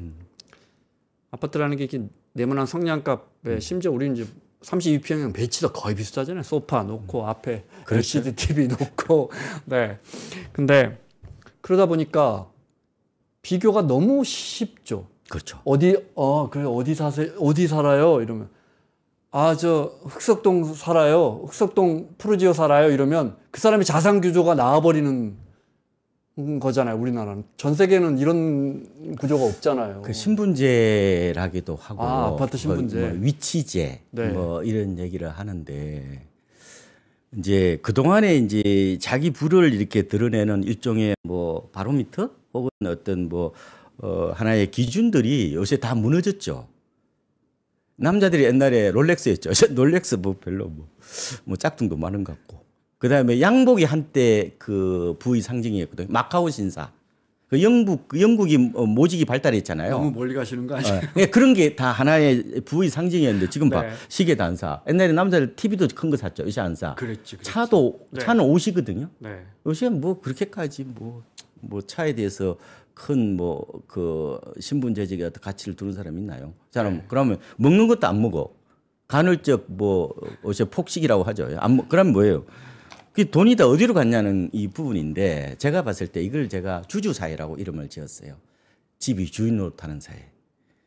아파트라는 게 이렇게 네모난 성냥갑에 심지어 우리는 이제 32평형 배치도 거의 비슷하잖아요. 소파 놓고 앞에 그렇죠. LCD TV 놓고 네. 근데 그러다 보니까 비교가 너무 쉽죠. 그렇죠. 그래 어디 사세요? 어디 살아요? 이러면 저 흑석동 살아요. 흑석동 푸르지오 살아요. 이러면 그 사람의 자산 구조가 나와버리는 거잖아요. 우리나라는 전 세계는 이런 구조가 없잖아요. 그 신분제라기도 하고 아파트 신분제, 뭐 위치제 뭐 이런 얘기를 하는데 이제 그 동안에 이제 자기 부를 이렇게 드러내는 일종의 뭐 바로미터 혹은 어떤 뭐 하나의 기준들이 요새 다 무너졌죠. 남자들이 옛날에 롤렉스였죠. 롤렉스 뭐 별로 뭐 짝퉁도 많은 것 같고. 그다음에 양복이 한때 그 부의 상징이었거든요. 마카오 신사. 그 영국이 모직이 발달했잖아요. 너무 멀리 가시는 거 아니에요? 그런 게 다 하나의 부의 상징이었는데 지금 봐. 시계도 안 사. 옛날에 남자들 TV도 큰 거 샀죠. 요새 안 사. 그랬지. 차는 옷이거든요. 네. 요새 뭐 그렇게까지 뭐 차에 대해서 큰 뭐 그 신분제적인 어떤 가치를 두는 사람이 있나요? 그러면 먹는 것도 안 먹어. 간헐적 뭐 요새 폭식이라고 하죠. 그러면 뭐예요? 그 돈이 다 어디로 갔냐는 이 부분인데 제가 봤을 때 이걸 제가 주주사회라고 이름을 지었어요. 집이 주인 노릇하는 사회,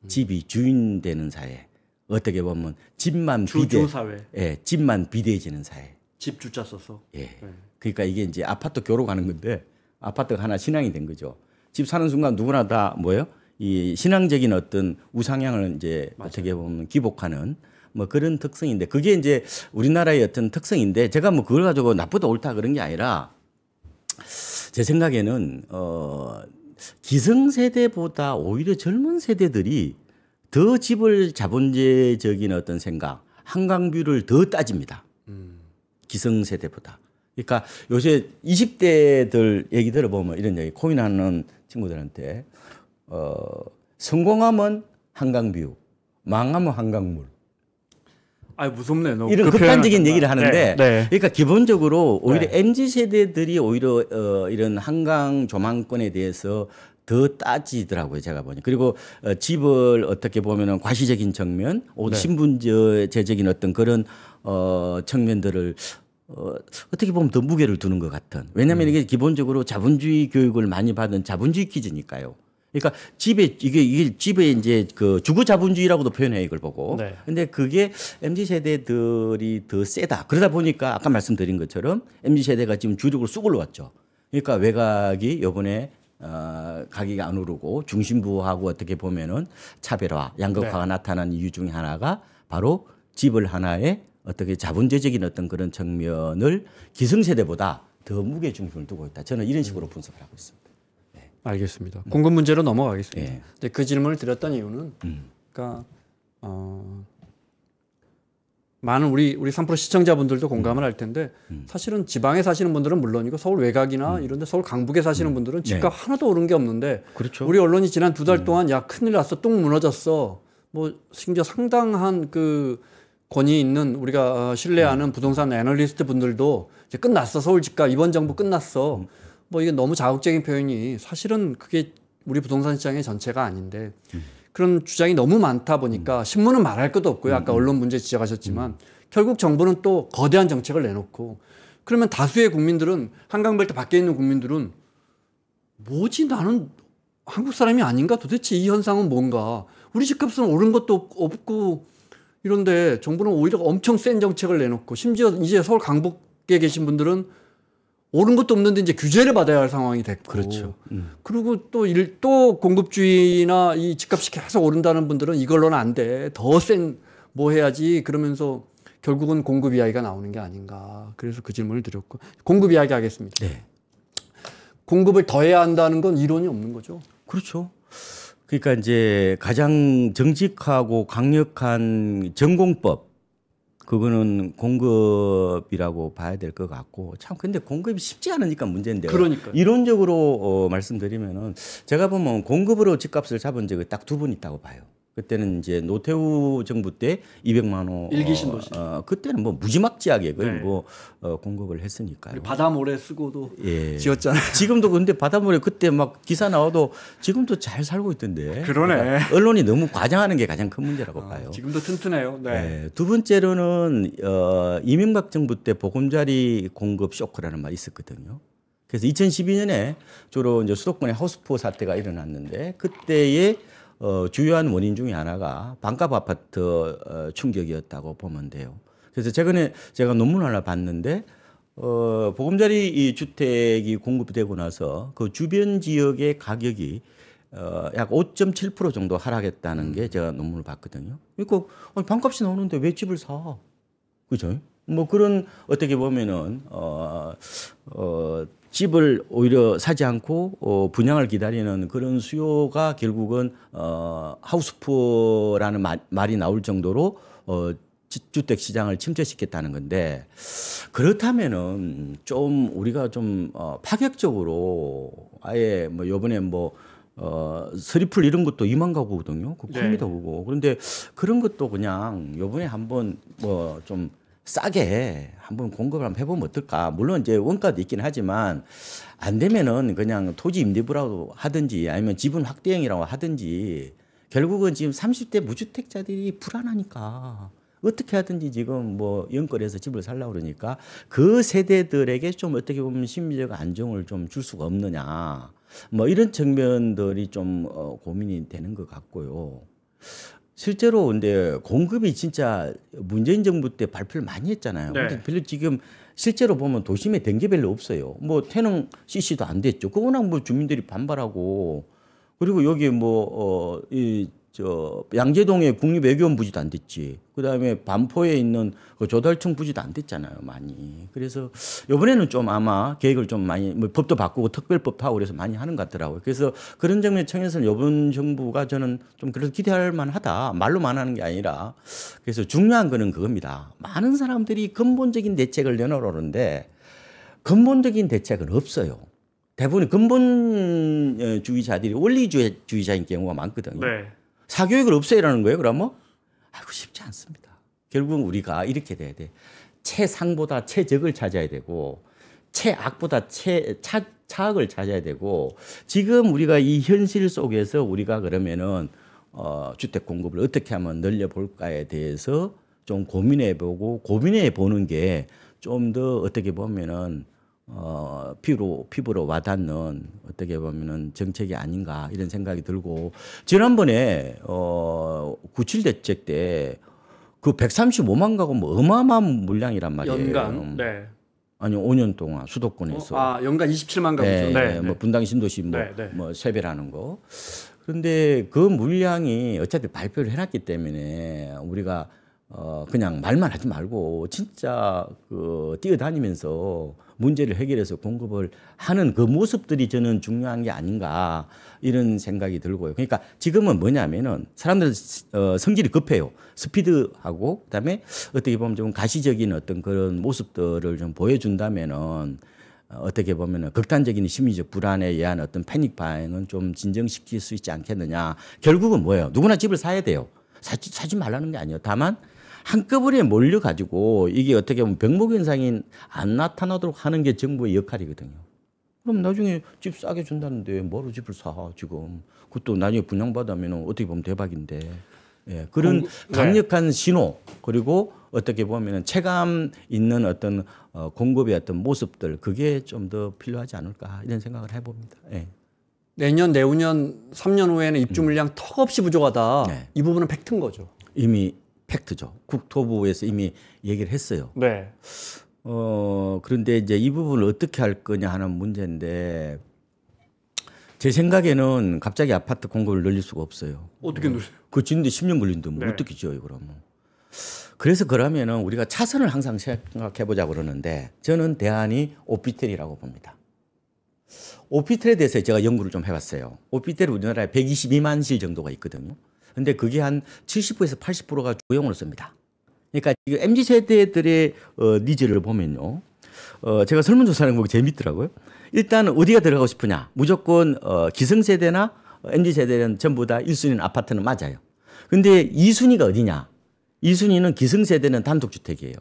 집이 주인 되는 사회. 어떻게 보면 집만 비대해지는 사회. 집 주자 써서. 예. 네. 그러니까 이게 이제 아파트 교로 가는 건데 아파트가 하나 신앙이 된 거죠. 집 사는 순간 누구나 다 이 신앙적인 어떤 우상향을 이제 맞아요. 어떻게 보면 기복하는. 뭐 그런 특성인데 그게 이제 우리나라의 어떤 특성인데 제가 뭐 그걸 가지고 나쁘다 옳다 그런 게 아니라 제 생각에는 기성세대보다 오히려 젊은 세대들이 더 집을 자본주의적인 어떤 생각, 한강뷰를 더 따집니다. 기성세대보다. 그러니까 요새 20대들 얘기 들어보면 이런 얘기 코인하는 친구들한테 성공하면 한강뷰, 망하면 한강물. 아 무섭네. 너 이런 그 극단적인 표현은 얘기를 하는데 네, 네. 그러니까 기본적으로 오히려 네. MZ 세대들이 오히려 이런 한강 조망권에 대해서 더 따지더라고요, 제가 보니. 그리고 집을 어떻게 보면은 과시적인 측면, 네. 신분제적인 어떤 그런 측면들을 어떻게 보면 더 무게를 두는 것 같은. 왜냐하면 이게 기본적으로 자본주의 교육을 많이 받은 자본주의 퀴즈니까요. 그러니까 이게 집에 이제 그 주거 자본주의라고도 표현해요, 이걸 보고. 네. 근데 그게 MZ 세대들이 더 세다. 그러다 보니까 아까 말씀드린 것처럼 MZ 세대가 지금 주력으로 쑥 올라왔죠. 그러니까 외곽이 요번에 가격이 안 오르고 중심부하고 어떻게 보면은 차별화, 양극화가 나타난 이유 중에 하나가 바로 집을 하나의 어떻게 자본주의적인 어떤 그런 측면을 기성세대보다 더 무게 중심을 두고 있다. 저는 이런 식으로 분석을 하고 있습니다. 알겠습니다. 공급 문제로 넘어가겠습니다. 예. 근데 그 질문을 드렸던 이유는 그러니까 많은 우리 3프로 시청자분들도 공감을 할 텐데 사실은 지방에 사시는 분들은 물론이고 서울 외곽이나 이런 데 서울 강북에 사시는 분들은 집값 하나도 오른 게 없는데 그렇죠. 우리 언론이 지난 2달 동안 야 큰일 났어. 똥 무너졌어. 뭐 심지어 상당한 그 권위 있는 우리가 신뢰하는 부동산 애널리스트 분들도 이제 끝났어. 서울 집값 이번 정부 끝났어. 뭐 이게 너무 자극적인 표현이 사실은 그게 우리 부동산 시장의 전체가 아닌데 그런 주장이 너무 많다 보니까 신문은 말할 것도 없고요. 아까 언론 문제 지적하셨지만 결국 정부는 또 거대한 정책을 내놓고 그러면 다수의 국민들은 한강벨트 밖에 있는 국민들은 뭐지 나는 한국 사람이 아닌가 도대체 이 현상은 뭔가 우리 집값은 오른 것도 없고 이런데 정부는 오히려 엄청 센 정책을 내놓고 심지어 이제 서울 강북에 계신 분들은 오른 것도 없는데 이제 규제를 받아야 할 상황이 됐고. 그렇죠. 그리고 또 공급주의나 이 집값이 계속 오른다는 분들은 이걸로는 안 돼. 더 센 뭐 해야지. 그러면서 결국은 공급 이야기가 나오는 게 아닌가. 그래서 그 질문을 드렸고. 공급 이야기 하겠습니다. 네. 공급을 더 해야 한다는 건 이론이 없는 거죠. 그렇죠. 그러니까 이제 가장 정직하고 강력한 전공법 그거는 공급이라고 봐야 될 것 같고 참 근데 공급이 쉽지 않으니까 문제인데요. 그러니까요. 이론적으로 말씀드리면은 제가 보면 공급으로 집값을 잡은 적이 딱 2번 있다고 봐요. 그때는 이제 노태우 정부 때 200만 원 일기 신도시. 그때는 뭐 무지막지하게 거의 네. 뭐 공급을 했으니까요. 바다모래 쓰고도 예. 지었잖아요. 지금도 근데 바닷물에 그때 막 기사 나와도 지금도 잘 살고 있던데. 그러네. 그러니까 언론이 너무 과장하는 게 가장 큰 문제라고 봐요. 지금도 튼튼해요. 네. 네. 두 번째로는 이명박 정부 때 보금자리 공급 쇼크라는 말이 있었거든요. 그래서 2012년에 주로 이제 수도권에 하우스포 사태가 일어났는데 그때의 주요한 원인 중에 하나가 반값 아파트 충격이었다고 보면 돼요. 그래서 최근에 제가 논문 하나 봤는데 보금자리 이 주택이 공급되고 나서 그 주변 지역의 가격이 약 5.7% 정도 하락했다는 게 제가 논문을 봤거든요. 그러니까 반값이 나오는데 왜 집을 사? 그죠? 뭐 그런 어떻게 보면은 집을 오히려 사지 않고 분양을 기다리는 그런 수요가 결국은 하우스푸어라는 말이 나올 정도로 주택 시장을 침체시켰다는 건데 그렇다면은 좀 우리가 좀 파격적으로 아예 뭐 요번에 뭐 서리풀 이런 것도 2만 가구거든요. 그 큽니다 그거. 그런데 그런 것도 그냥 요번에 한번 뭐 좀 싸게 한번 공급을 한번 해보면 어떨까. 물론 이제 원가도 있긴 하지만 안 되면은 그냥 토지 임대부라고 하든지 아니면 지분 확대형이라고 하든지 결국은 지금 30대 무주택자들이 불안하니까 어떻게 하든지 지금 뭐 연끌해서 집을 살려고 그러니까 그 세대들에게 좀 어떻게 보면 심리적 안정을 좀 줄 수가 없느냐. 뭐 이런 측면들이 좀 고민이 되는 것 같고요. 실제로 근데 공급이 진짜 문재인 정부 때 발표를 많이 했잖아요. 네. 근데 별로 지금 실제로 보면 도심에 된 게 별로 없어요. 뭐 태릉 CC도 안 됐죠. 그거나 뭐 주민들이 반발하고 그리고 여기 뭐 양재동에 국립외교원 부지도 안 됐지. 그다음에 반포에 있는 그 조달청 부지도 안 됐잖아요, 많이. 그래서 이번에는 좀 아마 계획을 좀 많이 뭐 법도 바꾸고 특별법도 하고 그래서 많이 하는 것 같더라고요. 그래서 그런 점에 청해서는 이번 정부가 저는 좀 그래도 기대할 만하다. 말로만 하는 게 아니라. 그래서 중요한 거는 그겁니다. 많은 사람들이 근본적인 대책을 내놓으려는데 근본적인 대책은 없어요. 대부분 근본주의자들이 원리주의자인 경우가 많거든요. 네. 사교육을 없애라는 거예요, 그러면? 아이고, 쉽지 않습니다. 결국은 우리가 이렇게 돼야 돼. 최상보다 최적을 찾아야 되고 최악보다 차악을 찾아야 되고 지금 우리가 이 현실 속에서 우리가 그러면은 주택 공급을 어떻게 하면 늘려볼까에 대해서 좀 고민해보고 고민해보는 게 좀 더 어떻게 보면은 피부로 와닿는 어떻게 보면은 정책이 아닌가 이런 생각이 들고 지난번에 97 대책 때 그 135만 가구 뭐 어마어마한 물량이란 말이에요. 연간. 네. 아니 5년 동안 수도권에서 연간 27만 가구죠. 네, 네. 뭐 분당 신도시 뭐 세배라는 거. 그런데 그 물량이 어차피 발표를 해놨기 때문에 우리가 그냥 말만 하지 말고 진짜 뛰어다니면서 문제를 해결해서 공급을 하는 그 모습들이 저는 중요한 게 아닌가 이런 생각이 들고요. 그러니까 지금은 뭐냐면은 사람들 성질이 급해요. 스피드하고 그다음에 어떻게 보면 좀 가시적인 어떤 그런 모습들을 좀 보여준다면은 어떻게 보면은 극단적인 심리적 불안에 의한 어떤 패닉 바잉은 좀 진정시킬 수 있지 않겠느냐. 결국은 뭐예요? 누구나 집을 사야 돼요. 사지 말라는 게 아니에요. 다만 한꺼번에 몰려가지고 이게 어떻게 보면 병목 현상이 안 나타나도록 하는 게 정부의 역할이거든요. 그럼 나중에 집 싸게 준다는데 뭐로 집을 사 지금. 그것도 나중에 분양받으면 어떻게 보면 대박인데. 예, 그런 강력한 신호 그리고 어떻게 보면 체감 있는 어떤 공급의 어떤 모습들 그게 좀 더 필요하지 않을까 이런 생각을 해봅니다. 예. 내년 내후년 3년 후에는 입주 물량 턱없이 부족하다. 네. 이 부분은 팩트인 거죠. 이미 팩트죠. 국토부에서 이미 얘기를 했어요. 네. 그런데 이제 이 부분을 어떻게 할 거냐 하는 문제인데 제 생각에는 갑자기 아파트 공급을 늘릴 수가 없어요. 어떻게 늘려요? 그 짓는데 10년 걸린데 뭐 어떻게 지어요, 그러면. 그래서 그러면은 우리가 차선을 항상 생각해 보자 그러는데 저는 대안이 오피스텔이라고 봅니다. 오피스텔에 대해서 제가 연구를 좀 해봤어요. 오피스텔이 우리나라에 122만 실 정도가 있거든요. 근데 그게 한 70%에서 80%가 주거용으로 씁니다. 그러니까 지금 MZ 세대들의 니즈를 보면요. 제가 설문조사하는 거 재밌더라고요. 일단 어디가 들어가고 싶으냐. 무조건 기성세대나 MZ세대는 전부 다 1순위는 아파트는 맞아요. 근데 2순위가 어디냐. 2순위는 기성세대는 단독주택이에요.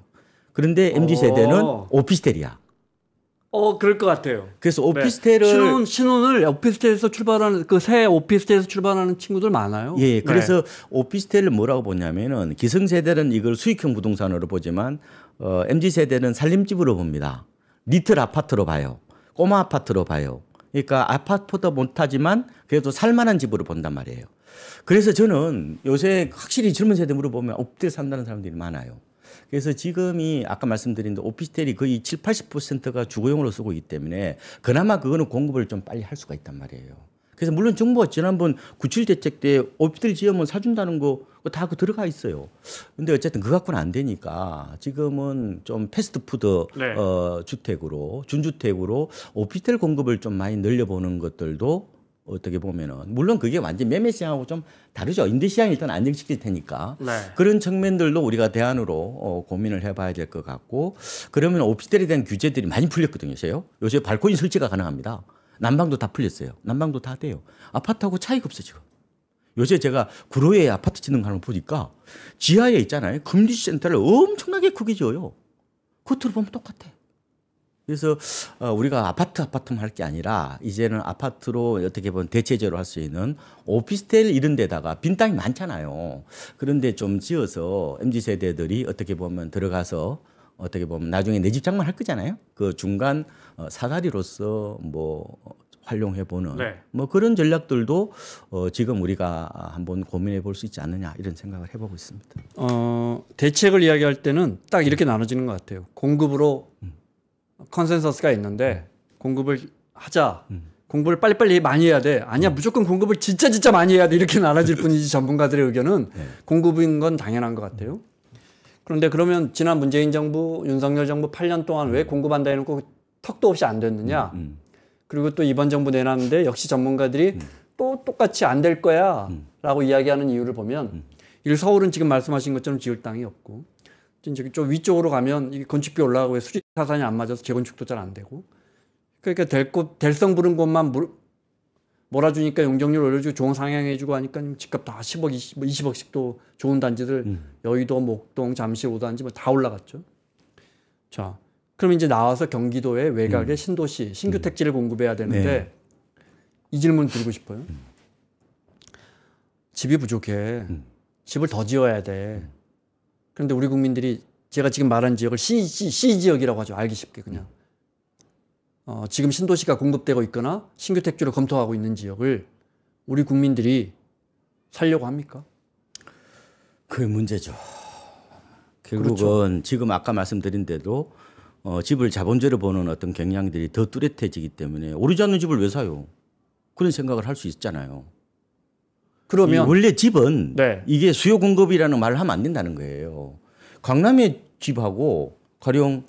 그런데 MZ세대는 오피스텔이야. 그럴 것 같아요. 그래서 오피스텔을 신혼을 오피스텔에서 출발하는 그 새 오피스텔에서 출발하는 친구들 많아요. 예, 그래서 오피스텔을 뭐라고 보냐면은 기성세대는 이걸 수익형 부동산으로 보지만 MZ세대는 살림집으로 봅니다. 리틀 아파트로 봐요. 꼬마 아파트로 봐요. 그러니까 아파트보다 못하지만 그래도 살만한 집으로 본단 말이에요. 그래서 저는 요새 확실히 젊은 세대 물어보면 오피스텔 산다는 사람들이 많아요. 그래서 지금이 아까 말씀드린 오피스텔이 거의 7, 80%가 주거용으로 쓰고 있기 때문에 그나마 그거는 공급을 좀 빨리 할 수가 있단 말이에요. 그래서 물론 정부가 지난번 97 대책 때 오피스텔 지으면 사준다는 거 다 들어가 있어요. 근데 어쨌든 그거 갖고는 안 되니까 지금은 좀 패스트푸드 주택으로 준주택으로 오피스텔 공급을 좀 많이 늘려보는 것들도 어떻게 보면은 물론 그게 완전 매매 시장하고 좀 다르죠. 임대 시장이 일단 안정시킬 테니까 그런 측면들도 우리가 대안으로 고민을 해봐야 될 것 같고 그러면 오피스텔에 대한 규제들이 많이 풀렸거든요. 요새 발코니 설치가 가능합니다. 난방도 다 풀렸어요. 난방도 다 돼요. 아파트하고 차이가 없어 지금. 요새 제가 구로에 아파트 짓는 거 하는 거 보니까 지하에 있잖아요. 커뮤니티 센터를 엄청나게 크게 지어요. 겉으로 보면 똑같아. 그래서 우리가 아파트만 할 게 아니라 이제는 아파트로 어떻게 보면 대체적으로 할 수 있는 오피스텔 이런 데다가 빈 땅이 많잖아요. 그런데 좀 지어서 MZ세대들이 어떻게 보면 들어가서 어떻게 보면 나중에 내 집 장만할 거잖아요. 그 중간 사다리로서 뭐 활용해보는 뭐 그런 전략들도 지금 우리가 한번 고민해 볼 수 있지 않느냐 이런 생각을 해보고 있습니다. 대책을 이야기할 때는 딱 이렇게 나눠지는 것 같아요. 공급으로 컨센서스가 있는데 공급을 하자. 공부를 빨리빨리 많이 해야 돼. 아니야 무조건 공급을 진짜 많이 해야 돼. 이렇게 나눠질 뿐이지 전문가들의 의견은 공급인 건 당연한 것 같아요. 그런데 그러면 지난 문재인 정부, 윤석열 정부 8년 동안 왜 공급한다 해놓고 턱도 없이 안 됐느냐. 그리고 또 이번 정부 내놨는데 역시 전문가들이 또 똑같이 안 될 거야 라고 이야기하는 이유를 보면 서울은 지금 말씀하신 것처럼 지을 땅이 없고 좀 위쪽으로 가면 이 건축비 올라가고 수직 타산이 안 맞아서 재건축도 잘 안 되고 그러니까 될 성부른 곳만 몰아주니까 용적률 올려주고 좋은 상향해주고 하니까 집값 다 10억, 20억씩 또 좋은 단지들 여의도, 목동, 잠실 5단지 뭐 다 올라갔죠. 자, 그럼 이제 나와서 경기도의 외곽의 신도시, 신규 택지를 공급해야 되는데 네. 이 질문 드리고 싶어요. 집이 부족해. 집을 더 지어야 돼. 그런데 우리 국민들이 제가 지금 말한 지역을 C 지역이라고 하죠. 알기 쉽게 그냥. 지금 신도시가 공급되고 있거나 신규 택지를 검토하고 있는 지역을 우리 국민들이 살려고 합니까? 그게 문제죠. 결국은 그렇죠. 지금 아까 말씀드린 대로 집을 자본주의로 보는 어떤 경향들이 더 뚜렷해지기 때문에 오르지 않는 집을 왜 사요? 그런 생각을 할 수 있잖아요. 그러면 원래 집은 네. 이게 수요 공급이라는 말을 하면 안 된다는 거예요. 강남의 집하고 가령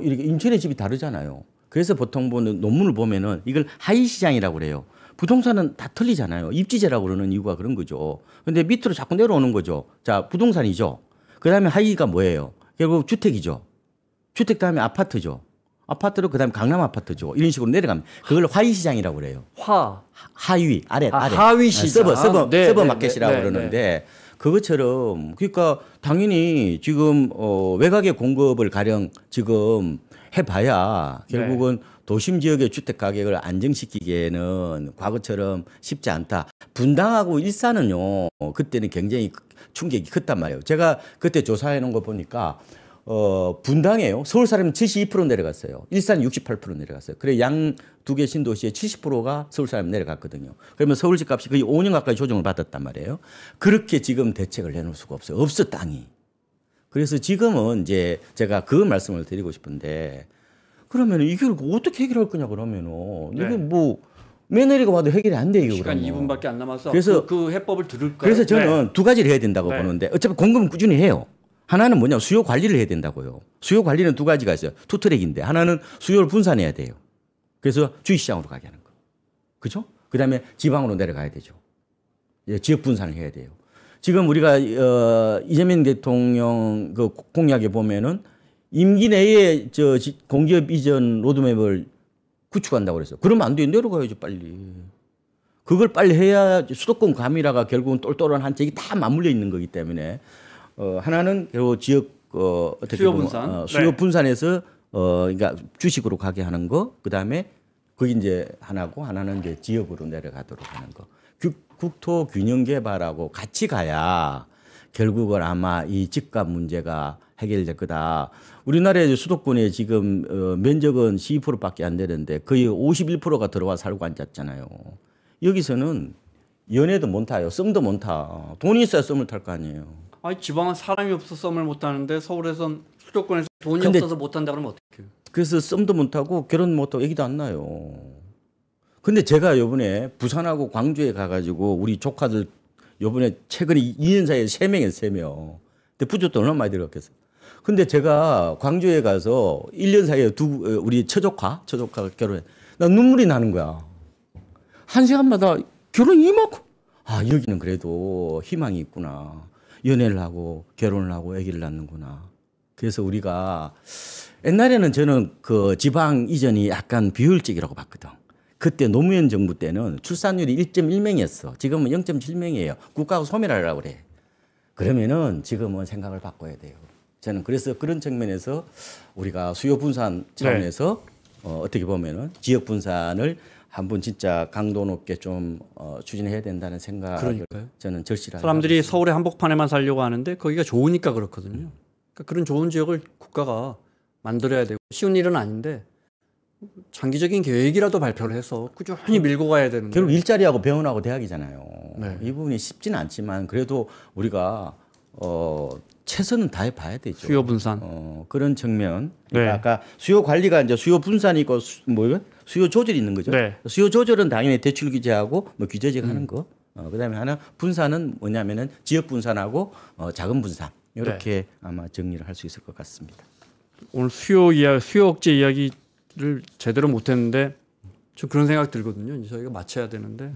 이렇게 인천의 집이 다르잖아요. 그래서 보통 보는 논문을 보면은 이걸 하위 시장이라고 그래요. 부동산은 다 틀리잖아요. 입지제라고 그러는 이유가 그런 거죠. 근데 밑으로 자꾸 내려오는 거죠. 자, 부동산이죠. 그다음에 하위가 뭐예요? 결국 주택이죠. 주택 다음에 아파트죠. 아파트로 그다음에 강남 아파트죠. 이런 식으로 내려가면 그걸 하위 시장이라고 그래요. 하위 아래. 하위 시장. 서버 마켓이라고 그러는데 그것처럼 그러니까 당연히 지금 외곽의 공급을 가령 지금 해봐야 결국은 도심 지역의 주택 가격을 안정시키기에는 과거처럼 쉽지 않다. 분당하고 일산은요 그때는 굉장히 충격이 컸단 말이에요. 제가 그때 조사해 놓은 거 보니까 분당에요. 서울 사람은 72% 내려갔어요. 일산 68% 내려갔어요. 그래 양 두 개 신도시의 70%가 서울 사람 내려갔거든요. 그러면 서울 집값이 거의 5년 가까이 조정을 받았단 말이에요. 그렇게 지금 대책을 내놓을 수가 없어요. 없어 땅이. 그래서 지금은 이제 제가 그 말씀을 드리고 싶은데 그러면 이걸 어떻게 해결할 거냐 그러면은 이게 뭐 며느리가 와도 해결이 안 돼요. 시간 2분밖에 안 남아서 그래서 그 해법을 들을까요? 그래서 저는 두 가지를 해야 된다고 보는데 어차피 공급은 꾸준히 해요. 하나는 뭐냐 수요 관리를 해야 된다고요. 수요 관리는 두 가지가 있어요. 투트랙인데 하나는 수요를 분산해야 돼요. 그래서 주식시장으로 가게 하는 거. 그죠? 그다음에 지방으로 내려가야 되죠. 지역 분산을 해야 돼요. 지금 우리가 이재명 대통령 그 공약에 보면은 임기 내에 공기업 이전 로드맵을 구축한다고 그랬어요. 그러면 안 돼요. 내려가야죠 빨리. 그걸 빨리 해야 수도권 과밀화가 결국은 똘똘한 한 책이 다 맞물려 있는 거기 때문에 하나는 결국 지역 어떻게 수요 분산, 수요 분산해서 그러니까 주식으로 가게 하는 거, 그 다음에 그게 이제 하나고 하나는 이제 지역으로 내려가도록 하는 거. 국토 균형 개발하고 같이 가야 결국은 아마 이 집값 문제가 해결될 거다. 우리나라의 수도권에 지금 면적은 12%밖에 안 되는데 거의 51%가 들어와 살고 앉았잖아요. 여기서는 연애도 못 타요. 썸도 못 타. 돈이 있어야 썸을 탈 거 아니에요. 아니 지방은 사람이 없어서 썸을 못 타는데 서울에선 수도권에서 돈이 없어서 못 탄다 그러면 어떡해요? 그래서 썸도 못 하고 결혼 못 하고 애기도 안 나요. 근데 제가 요번에 부산하고 광주에 가가지고 우리 조카들 요번에 최근에 2년 사이에 3명이에요, 3명. 근데 부잣돈 얼마나 많이 들어갔겠어요. 근데 제가 광주에 가서 1년 사이에 우리 처조카가 결혼해. 나 눈물이 나는 거야. 한 시간마다 결혼이 이만큼. 아, 여기는 그래도 희망이 있구나. 연애를 하고 결혼을 하고 아기를 낳는구나. 그래서 우리가 옛날에는 저는 그 지방 이전이 약간 비효율적이라고 봤거든. 그때 노무현 정부 때는 출산율이 1.1명이었어. 지금은 0.7명이에요. 국가가 소멸하려고 그래. 그러면은 지금은 생각을 바꿔야 돼요. 저는 그래서 그런 측면에서 우리가 수요 분산 차원에서 어떻게 보면은 지역 분산을 한번 진짜 강도 높게 좀 추진해야 된다는 생각을 저는 절실하게 사람들이 서울의 한복판에만 살려고 하는데 거기가 좋으니까 그렇거든요. 그러니까 그런 좋은 지역을 국가가 만들어야 되고 쉬운 일은 아닌데 장기적인 계획이라도 발표를 해서 꾸준히 밀고 가야 되는데 결국 일자리하고 병원하고 대학이잖아요. 네. 이 부분이 쉽지는 않지만 그래도 우리가 최선은 다해 봐야 되죠. 수요 분산 그런 측면. 그러니까 아까 수요 관리가 이제 수요 분산이 있고 수요 조절이 있는 거죠. 네. 수요 조절은 당연히 대출 규제하고 뭐 규제직 하는 거. 그다음에 하나 분산은 뭐냐면은 지역 분산하고 자금 분산 이렇게 아마 정리를 할 수 있을 것 같습니다. 오늘 수요 억제 이야기를 제대로 못했는데 저 그런 생각 들거든요. 이제 저희가 맞춰야 되는데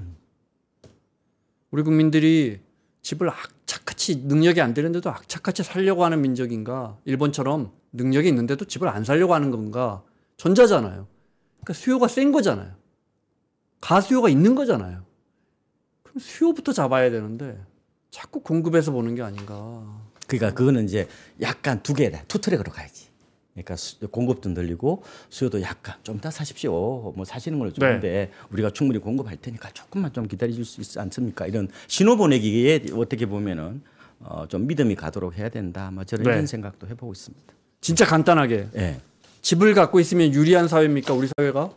우리 국민들이 집을 악착같이 능력이 안 되는데도 악착같이 살려고 하는 민족인가? 일본처럼 능력이 있는데도 집을 안 살려고 하는 건가? 전자잖아요. 그러니까 수요가 센 거잖아요. 가수요가 있는 거잖아요. 그럼 수요부터 잡아야 되는데 자꾸 공급에서 보는 게 아닌가. 그러니까 그거는 이제 약간 두 개다. 투 트랙으로 가야지. 그러니까 공급도 늘리고 수요도 약간 좀 더 사십시오. 뭐 사시는 걸 좋은데 네. 우리가 충분히 공급할 테니까 조금만 좀 기다려 줄 수 있지 않습니까? 이런 신호 보내기에 어떻게 보면은 좀 믿음이 가도록 해야 된다. 뭐 저런 네. 이런 생각도 해보고 있습니다. 진짜 간단하게 예. 집을 갖고 있으면 유리한 사회입니까? 우리 사회가?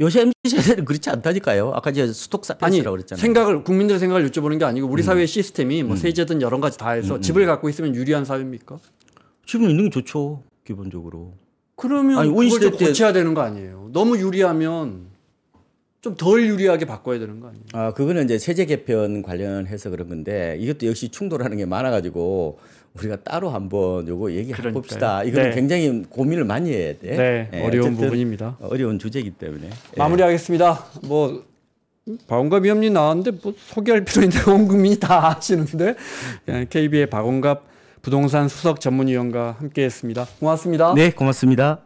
요새 MZ 세대는 그렇지 않다니까요. 아까 이제 스톡 아니 사펜스라고 그랬잖아요. 생각을 국민들의 생각을 여쭤보는 게 아니고 우리 사회의 시스템이 뭐 세제든 여러 가지 다 해서 집을 갖고 있으면 유리한 사회입니까? 집은 있는 게 좋죠. 기본적으로. 그러면 아니, 그걸 좀 온시대 때- 고쳐야 되는 거 아니에요? 너무 유리하면 좀 덜 유리하게 바꿔야 되는 거 아니에요? 아, 그거는 이제 세제 개편 관련해서 그런 건데 이것도 역시 충돌하는 게 많아가지고 우리가 따로 한번 요거 얘기해 그러니까요. 봅시다. 이거는 네. 굉장히 고민을 많이 해야 돼. 네, 예, 어려운 어쨌든 부분입니다. 어려운 주제이기 때문에. 예. 마무리하겠습니다. 뭐 박원갑 위원님 나왔는데 뭐 소개할 필요 있는데 온 국민이 다 아시는데 KB의 박원갑 부동산 수석 전문위원과 함께했습니다. 고맙습니다. 네, 고맙습니다.